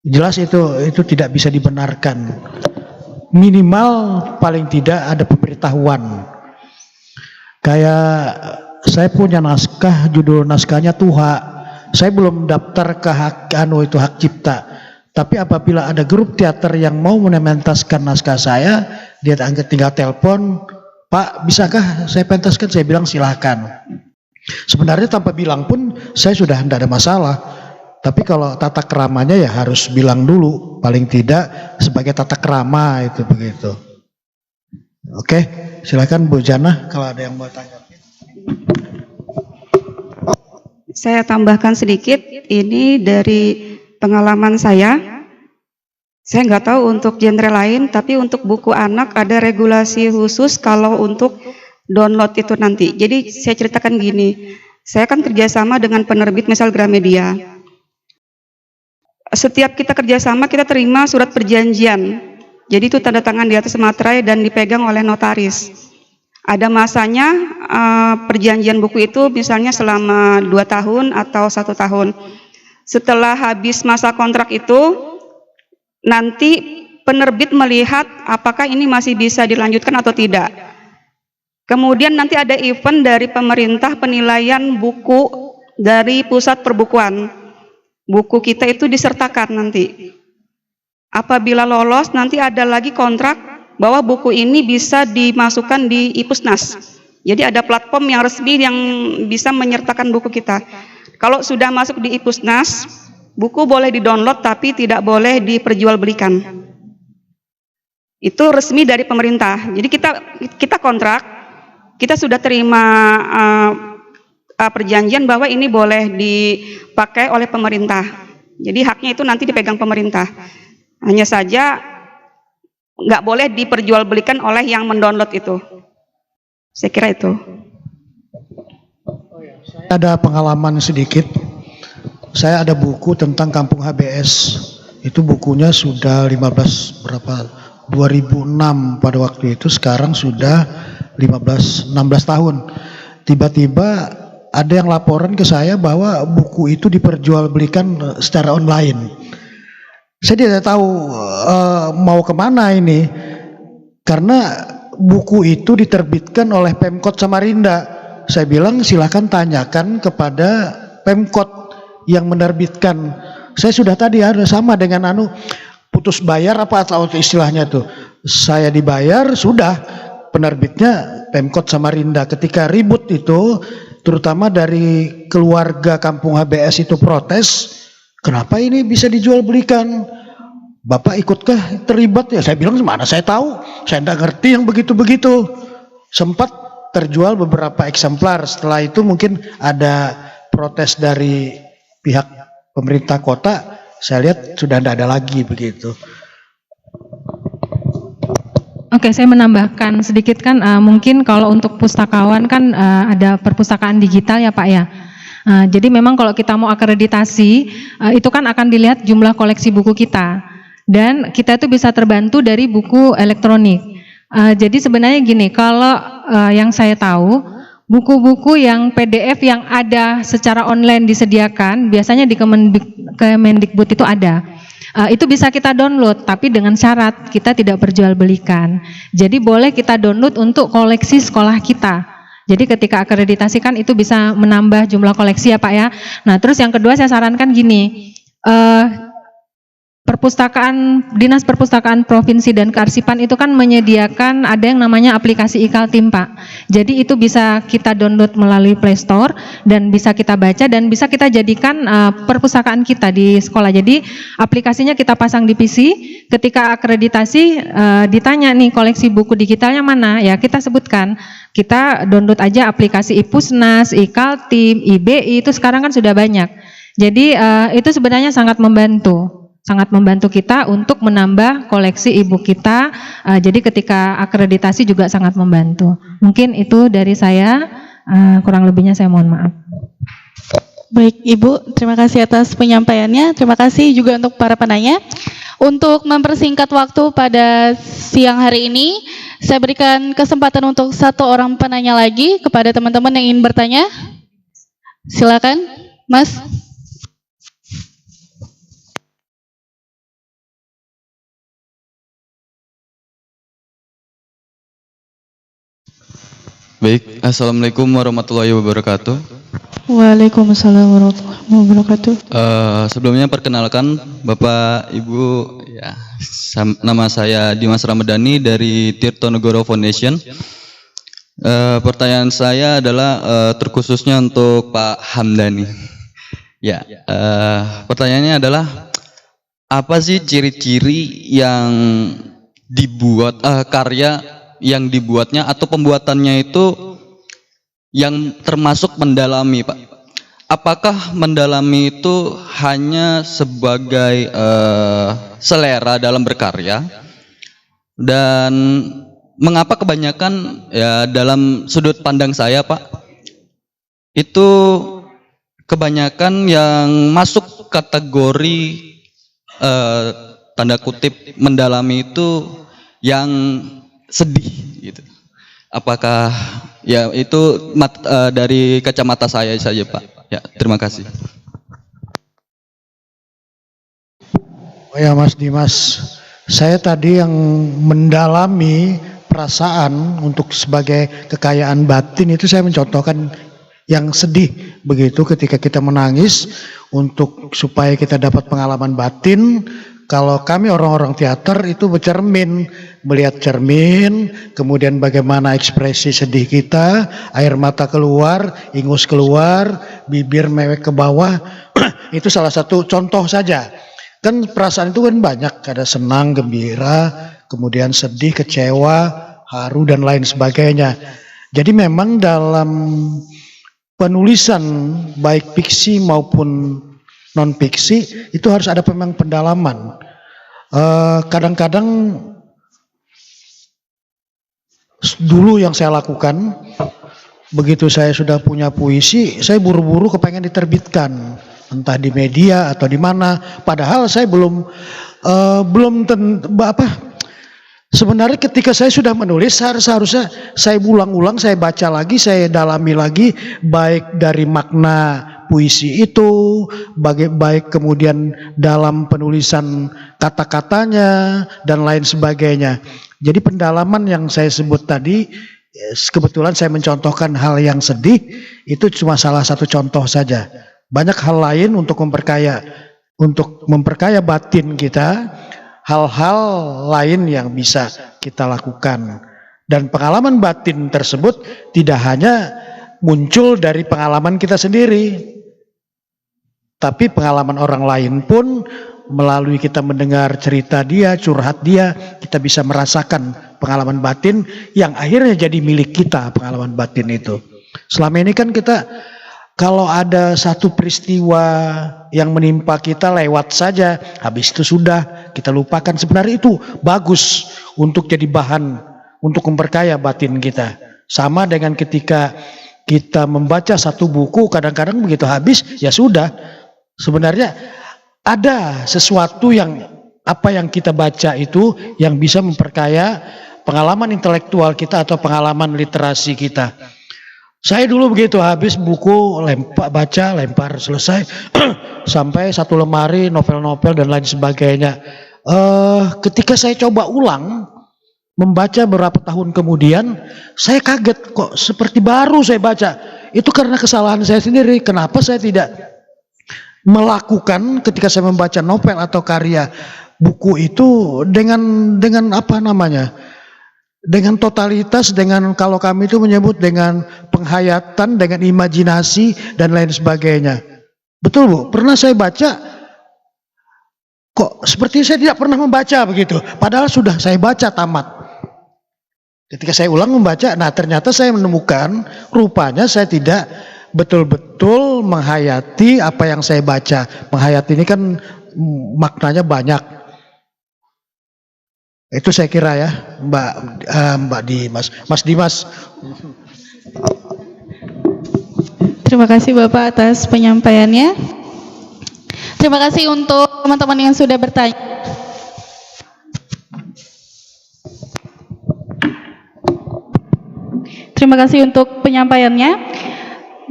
Jelas itu tidak bisa dibenarkan. Minimal paling tidak ada pemberitahuan. Kayak saya punya naskah, judul naskahnya Tuha. Saya belum daftar ke hak cipta. Tapi apabila ada grup teater yang mau mementaskan naskah saya, dia tinggal telepon, Pak bisakah saya pentaskan? Saya bilang silakan. Sebenarnya tanpa bilang pun saya sudah tidak ada masalah. Tapi kalau tata keramanya ya harus bilang dulu, paling tidak sebagai tata kerama itu begitu. Oke, silakan Bu Jana kalau ada yang mau tanya. Saya tambahkan sedikit, ini dari pengalaman saya nggak tahu untuk genre lain, tapi untuk buku anak ada regulasi khusus kalau untuk download itu nanti. Jadi saya ceritakan gini, saya kan kerjasama dengan penerbit misal Gramedia. setiap kita kerjasama kita terima surat perjanjian. Jadi itu tanda tangan di atas materai dan dipegang oleh notaris. Ada masanya perjanjian buku itu misalnya selama 2 tahun atau 1 tahun. Setelah habis masa kontrak itu, nanti penerbit melihat apakah ini masih bisa dilanjutkan atau tidak. Kemudian nanti ada event dari pemerintah penilaian buku dari pusat perbukuan. Buku kita itu disertakan nanti. Apabila lolos, nanti ada lagi kontrak bahwa buku ini bisa dimasukkan di Ipusnas. Jadi ada platform yang resmi yang bisa menyertakan buku kita. Kalau sudah masuk di Ipusnas, buku boleh di-download tapi tidak boleh diperjualbelikan. Itu resmi dari pemerintah. Jadi kita kontrak, kita sudah terima perjanjian bahwa ini boleh dipakai oleh pemerintah. Jadi haknya itu nanti dipegang pemerintah. Hanya saja nggak boleh diperjualbelikan oleh yang mendownload itu. Saya kira itu. Ada pengalaman sedikit. Saya ada buku tentang Kampung HBS. Itu bukunya sudah 2006 pada waktu itu, sekarang sudah 16 tahun. Tiba-tiba ada yang laporan ke saya bahwa buku itu diperjualbelikan secara online. Saya tidak tahu mau kemana ini, karena buku itu diterbitkan oleh Pemkot Samarinda. Saya bilang silakan tanyakan kepada Pemkot yang menerbitkan. Saya sudah tadi ada sama dengan putus bayar apa atau istilahnya tuh. Saya dibayar, sudah penerbitnya Pemkot Samarinda. Ketika ribut itu, terutama dari keluarga Kampung HBS itu protes. Kenapa ini bisa dijual belikan? Bapak ikutkah terlibat ya? Saya bilang mana saya tahu, saya tidak ngerti yang begitu-begitu. Sempat terjual beberapa eksemplar, setelah itu mungkin ada protes dari pihak pemerintah kota, saya lihat sudah tidak ada lagi begitu. Oke, saya menambahkan sedikit kan, mungkin kalau untuk pustakawan kan ada perpustakaan digital ya Pak ya. Jadi memang kalau kita mau akreditasi, itu kan akan dilihat jumlah koleksi buku kita. Dan kita itu bisa terbantu dari buku elektronik. Jadi sebenarnya gini, kalau yang saya tahu, buku-buku yang PDF yang ada secara online disediakan, biasanya di Kemendikbud itu ada. Itu bisa kita download, tapi dengan syarat kita tidak perjualbelikan. Jadi boleh kita download untuk koleksi sekolah kita. Jadi ketika akreditasi kan itu bisa menambah jumlah koleksi ya Pak ya. Nah terus yang kedua saya sarankan gini, Dinas Perpustakaan Provinsi dan Kearsipan itu kan menyediakan ada yang namanya aplikasi Ikaltim Pak. Jadi itu bisa kita download melalui Play Store dan bisa kita baca dan bisa kita jadikan perpustakaan kita di sekolah. Jadi aplikasinya kita pasang di PC, ketika akreditasi ditanya nih koleksi buku digitalnya mana, ya kita sebutkan. Kita download aja aplikasi Ipusnas, Ikaltim, IBI, itu sekarang kan sudah banyak. Jadi itu sebenarnya sangat membantu kita untuk menambah koleksi e-book kita. Jadi ketika akreditasi juga sangat membantu. Mungkin itu dari saya, kurang lebihnya saya mohon maaf. Baik Ibu, terima kasih atas penyampaiannya. Terima kasih juga untuk para penanya. Untuk mempersingkat waktu pada siang hari ini, saya berikan kesempatan untuk 1 orang penanya lagi kepada teman-teman yang ingin bertanya. Silakan, Mas. Baik, Assalamualaikum warahmatullahi wabarakatuh. Waalaikumsalam warahmatullahi wabarakatuh. Sebelumnya perkenalkan Bapak Ibu, ya, nama saya Dimas Ramadhani dari Tirtonegoro Foundation. Pertanyaan saya adalah terkhususnya untuk Pak Hamdani. Ya, pertanyaannya adalah apa sih ciri-ciri yang dibuat karya yang dibuatnya atau pembuatannya itu yang termasuk mendalami, Pak? Apakah mendalami itu hanya sebagai selera dalam berkarya, dan mengapa kebanyakan ya dalam sudut pandang saya Pak, itu kebanyakan yang masuk kategori tanda kutip mendalami itu yang sedih gitu. Apakah ya itu dari kacamata saya saja Pak. Ya, terima kasih. Oh ya Mas Dimas, saya tadi yang mendalami perasaan untuk sebagai kekayaan batin itu saya mencontohkan yang sedih begitu ketika kita menangis untuk supaya kita dapat pengalaman batin. Kalau kami orang-orang teater itu bercermin, melihat cermin, kemudian bagaimana ekspresi sedih kita, air mata keluar, ingus keluar, bibir mewek ke bawah, itu salah satu contoh saja. Kan perasaan itu kan banyak, ada senang, gembira, kemudian sedih, kecewa, haru dan lain sebagainya. Jadi memang dalam penulisan baik fiksi maupun non fiksi itu harus ada memang pendalaman. Kadang-kadang dulu yang saya lakukan, begitu saya sudah punya puisi, saya buru-buru kepengen diterbitkan, entah di media atau di mana. Padahal saya belum sebenarnya ketika saya sudah menulis seharusnya saya ulang-ulang, saya baca lagi, saya dalami lagi, baik dari makna puisi itu, baik kemudian dalam penulisan kata-katanya dan lain sebagainya. Jadi pendalaman yang saya sebut tadi, kebetulan saya mencontohkan hal yang sedih, itu cuma salah satu contoh saja. Banyak hal lain untuk memperkaya batin kita, hal-hal lain yang bisa kita lakukan. Dan pengalaman batin tersebut tidak hanya muncul dari pengalaman kita sendiri, tapi pengalaman orang lain pun melalui kita mendengar cerita dia, curhat dia, kita bisa merasakan pengalaman batin yang akhirnya jadi milik kita, pengalaman batin itu. Selama ini kan kita kalau ada satu peristiwa yang menimpa kita lewat saja, habis itu sudah kita lupakan. Sebenarnya itu bagus untuk jadi bahan untuk memperkaya batin kita. Sama dengan ketika kita membaca satu buku, kadang-kadang begitu habis ya sudah. Sebenarnya ada sesuatu yang apa yang kita baca itu yang bisa memperkaya pengalaman intelektual kita atau pengalaman literasi kita. Saya dulu begitu habis buku baca lempar selesai sampai satu lemari novel-novel dan lain sebagainya. Ketika saya coba ulang membaca beberapa tahun kemudian, saya kaget kok seperti baru saya baca. Itu karena kesalahan saya sendiri. Kenapa saya tidak melakukan ketika saya membaca novel atau karya buku itu dengan apa namanya? Dengan totalitas, dengan kalau kami itu menyebut dengan penghayatan, dengan imajinasi dan lain sebagainya. Betul Bu, pernah saya baca kok seperti saya tidak pernah membaca begitu. Padahal sudah saya baca tamat. Ketika saya ulang membaca, nah ternyata saya menemukan rupanya saya tidak betul-betul menghayati apa yang saya baca. Menghayati ini kan maknanya banyak. Itu saya kira ya, Mbak Dimas. Mas Dimas. Terima kasih Bapak atas penyampaiannya. Terima kasih untuk teman-teman yang sudah bertanya. Terima kasih untuk penyampaiannya.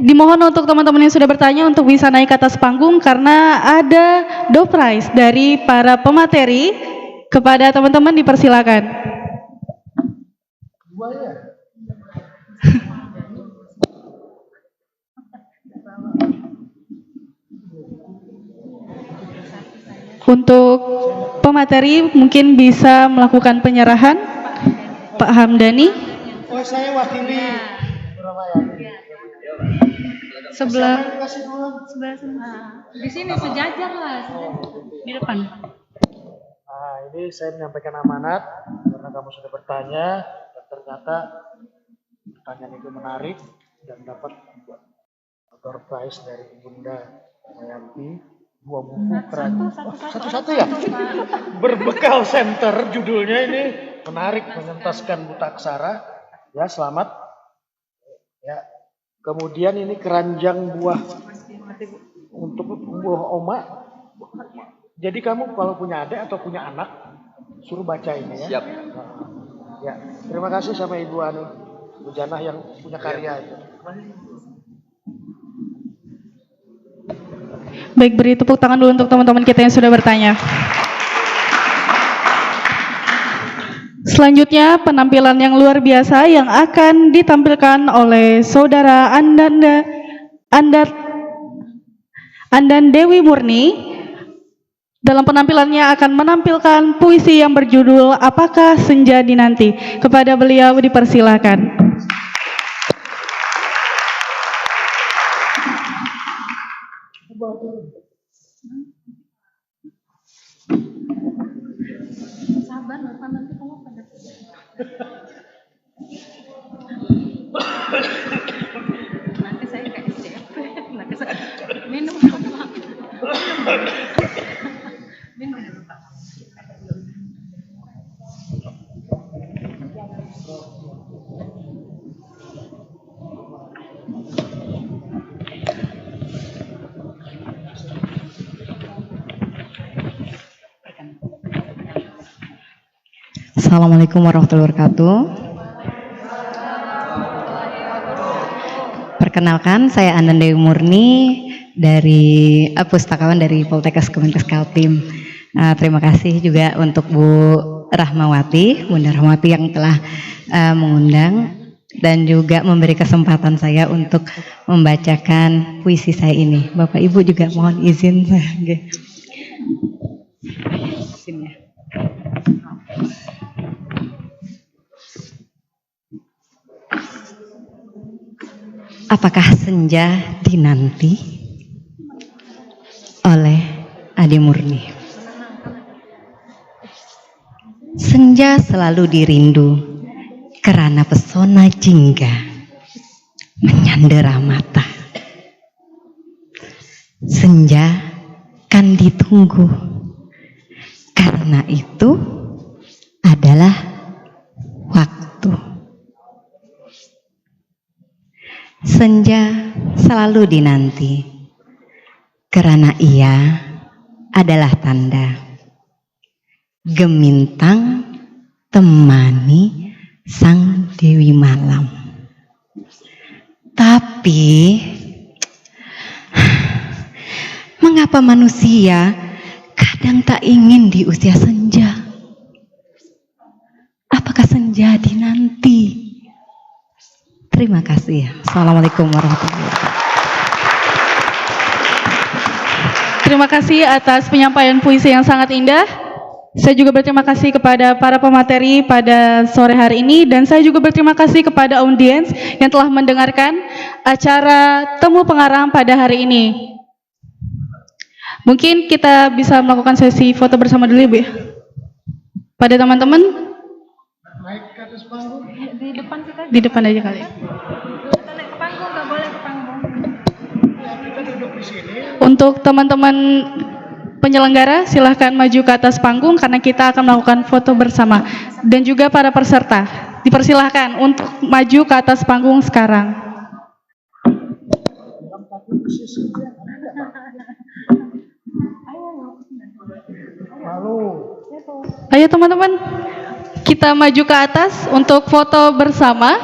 Dimohon untuk teman-teman yang sudah bertanya untuk bisa naik ke atas panggung karena ada door prize dari para pemateri. Kepada teman-teman dipersilakan. Untuk pemateri mungkin bisa melakukan penyerahan Pak Hamdani. Oh saya wakili Sebelah sana. Di sini sejajar lah, di depan. Nah, ini saya menyampaikan amanat karena kamu sudah bertanya dan ternyata pertanyaan itu menarik dan dapat door prize dari Bunda Mayanti, 2 buku keren. Satu-satu ya? Berbekal center judulnya ini menarik, mengentaskan buta aksara. Ya, selamat. Ya. Kemudian ini keranjang buah untuk buah oma. Jadi kamu kalau punya adik atau punya anak, suruh baca ini ya. Siap. Ya, terima kasih sama Ibu Anu, Ibu Janah yang punya karya itu. Baik, beri tepuk tangan dulu untuk teman-teman kita yang sudah bertanya. Selanjutnya penampilan yang luar biasa yang akan ditampilkan oleh Saudara Andan Dewi Murni. Dalam penampilannya akan menampilkan puisi yang berjudul Apakah Senja Dinanti. Kepada beliau dipersilakan. Sabar, Bapak, nanti kamu pada. Nanti saya ke SCP. Nanti saya minum dulu, Pak. Minum dulu, Pak. Assalamualaikum warahmatullahi wabarakatuh. Perkenalkan, saya Andan Dewi Murni dari pustakawan dari Poltekkes Kemenkes Kaltim. Terima kasih juga untuk Bu Rahmawati, Bunda Rahmawati yang telah mengundang dan juga memberi kesempatan saya untuk membacakan puisi saya ini. Bapak Ibu juga mohon izin saya. Sini ya. Apakah senja dinanti? Oleh Ade Murni. Senja selalu dirindu karena pesona jingga menyandera mata. Senja kan ditunggu karena itu adalah waktu. Senja selalu dinanti karena ia adalah tanda gemintang temani sang dewi malam. Tapi mengapa manusia kadang tak ingin di usia senja? Apakah senja dinanti? Terima kasih. Assalamualaikum warahmatullahi wabarakatuh. Terima kasih atas penyampaian puisi yang sangat indah. Saya juga berterima kasih kepada para pemateri pada sore hari ini dan saya juga berterima kasih kepada audiens yang telah mendengarkan acara Temu Pengarang pada hari ini. Mungkin kita bisa melakukan sesi foto bersama dulu, Bu. Pada teman-teman Di depan kita. di depan aja kali. Ke panggung, nggak boleh ke panggung. Untuk teman-teman penyelenggara silahkan maju ke atas panggung karena kita akan melakukan foto bersama dan juga para peserta dipersilahkan untuk maju ke atas panggung sekarang. Ayo teman-teman, kita maju ke atas untuk foto bersama.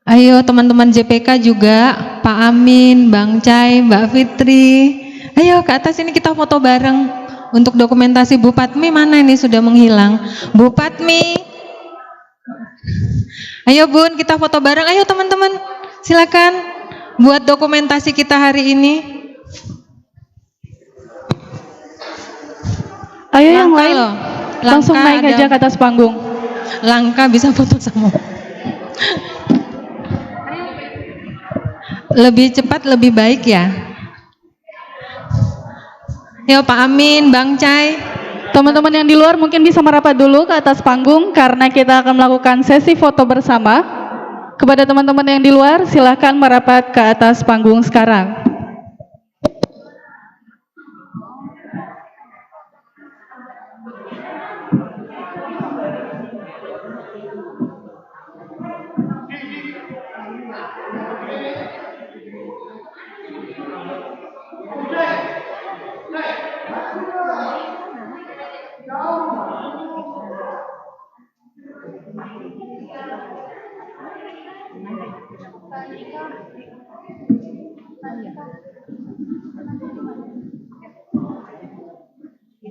Ayo teman-teman JPK juga, Pak Amin, Bang Cai, Mbak Fitri. Ayo ke atas ini kita foto bareng. Untuk dokumentasi Bu Patmi mana ini sudah menghilang? Bu Patmi. Ayo Bun, kita foto bareng. Ayo teman-teman, silakan buat dokumentasi kita hari ini. Ayo yang Langka lain loh. langsung Langka naik ada- aja ke atas panggung. Langka bisa foto sama. Lebih cepat lebih baik ya. Yo Pak Amin, Bang Cai. Teman-teman yang di luar mungkin bisa merapat dulu ke atas panggung karena kita akan melakukan sesi foto bersama. Kepada teman-teman yang di luar silahkan merapat ke atas panggung sekarang.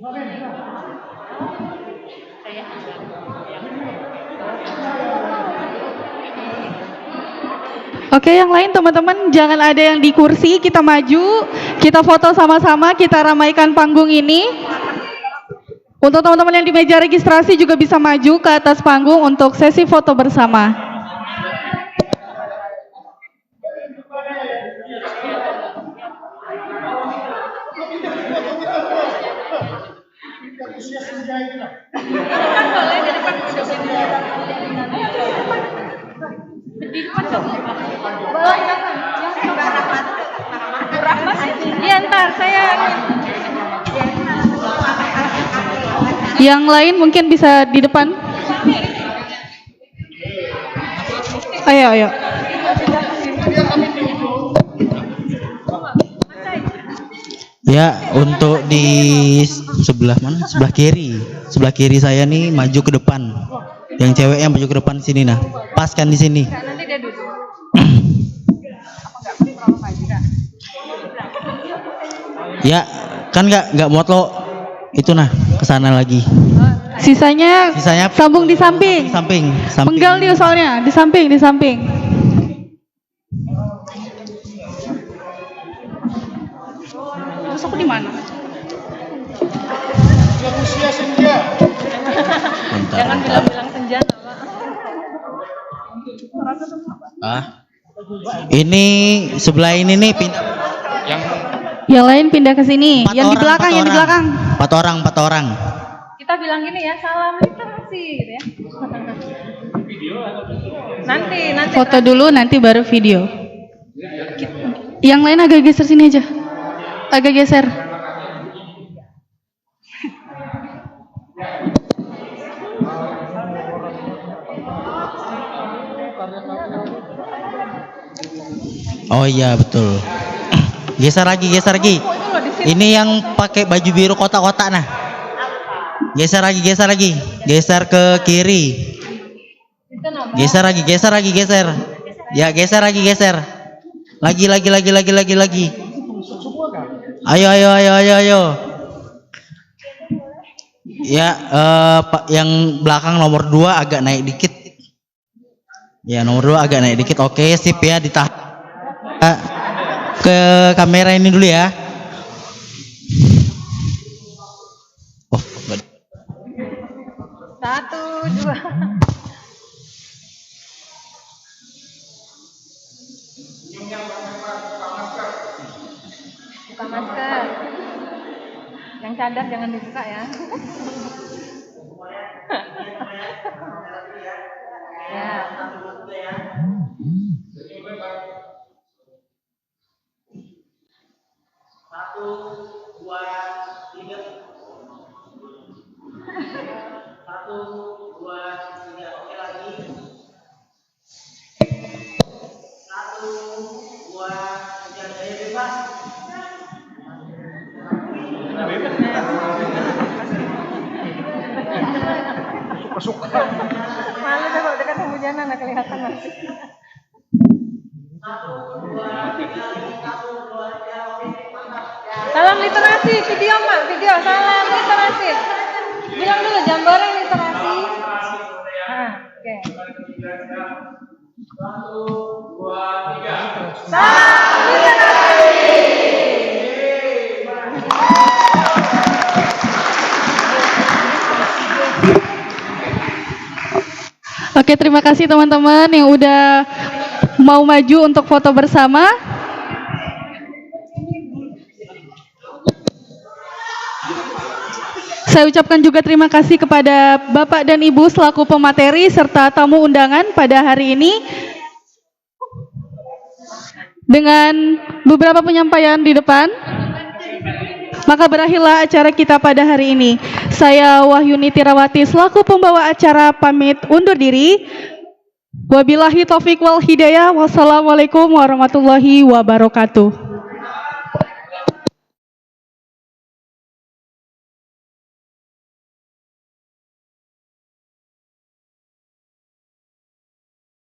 Oke, yang lain teman-teman jangan ada yang di kursi, kita maju, kita foto sama-sama, kita ramaikan panggung ini. Untuk teman-teman yang di meja registrasi juga bisa maju ke atas panggung untuk sesi foto bersama. Iya, ntar saya. Yang lain mungkin bisa di depan. Ayo, ayo. Ya, untuk di sebelah mana? Sebelah kiri. Sebelah kiri saya nih maju ke depan. Yang cewek yang maju ke depan sini nah. Pas kan di sini. Nanti dia duduk. Ya, kan nggak muat lo itu nah ke sana lagi. Sisanya sambung di samping. Samping. Penggal dia soalnya di samping. Terus aku di mana? Usia senja. Jangan bilang-bilang senja Ini sebelah ini nih pindah. Yang lain pindah ke sini. Yang di belakang. 4 orang. Kita bilang gini ya, salam literasi gitu ya. Nanti Foto dulu nanti baru video. Yang lain agak geser sini aja. Agak geser. Oh iya betul. Geser lagi. Ini yang pakai baju biru kotak-kotak nah. Geser lagi. Geser ke kiri. Geser lagi. Ya, geser lagi. Lagi. Ayo. Ya, yang belakang nomor 2 agak naik dikit. Ya, nomor 2 agak naik dikit. Oke, sip ya, ditahan. Ke kamera ini dulu ya. Oh, 1, 2. Buka masker. Yang cadar jangan dibuka ya. Ya. Malu deh kalau dekat kehujanan nggak kelihatan masih. Salam literasi, video mak, video salam literasi. Bilang dulu Jambore literasi. Oke. 1, 2, 3. Salam literasi. Oke, terima kasih teman-teman yang udah mau maju untuk foto bersama. Saya ucapkan juga terima kasih kepada Bapak dan Ibu selaku pemateri serta tamu undangan pada hari ini. Dengan beberapa penyampaian di depan, maka berakhirlah acara kita pada hari ini. Saya Wahyuni Tirawati selaku pembawa acara pamit undur diri. Wabillahi taufiq wal hidayah. Wassalamualaikum warahmatullahi wabarakatuh.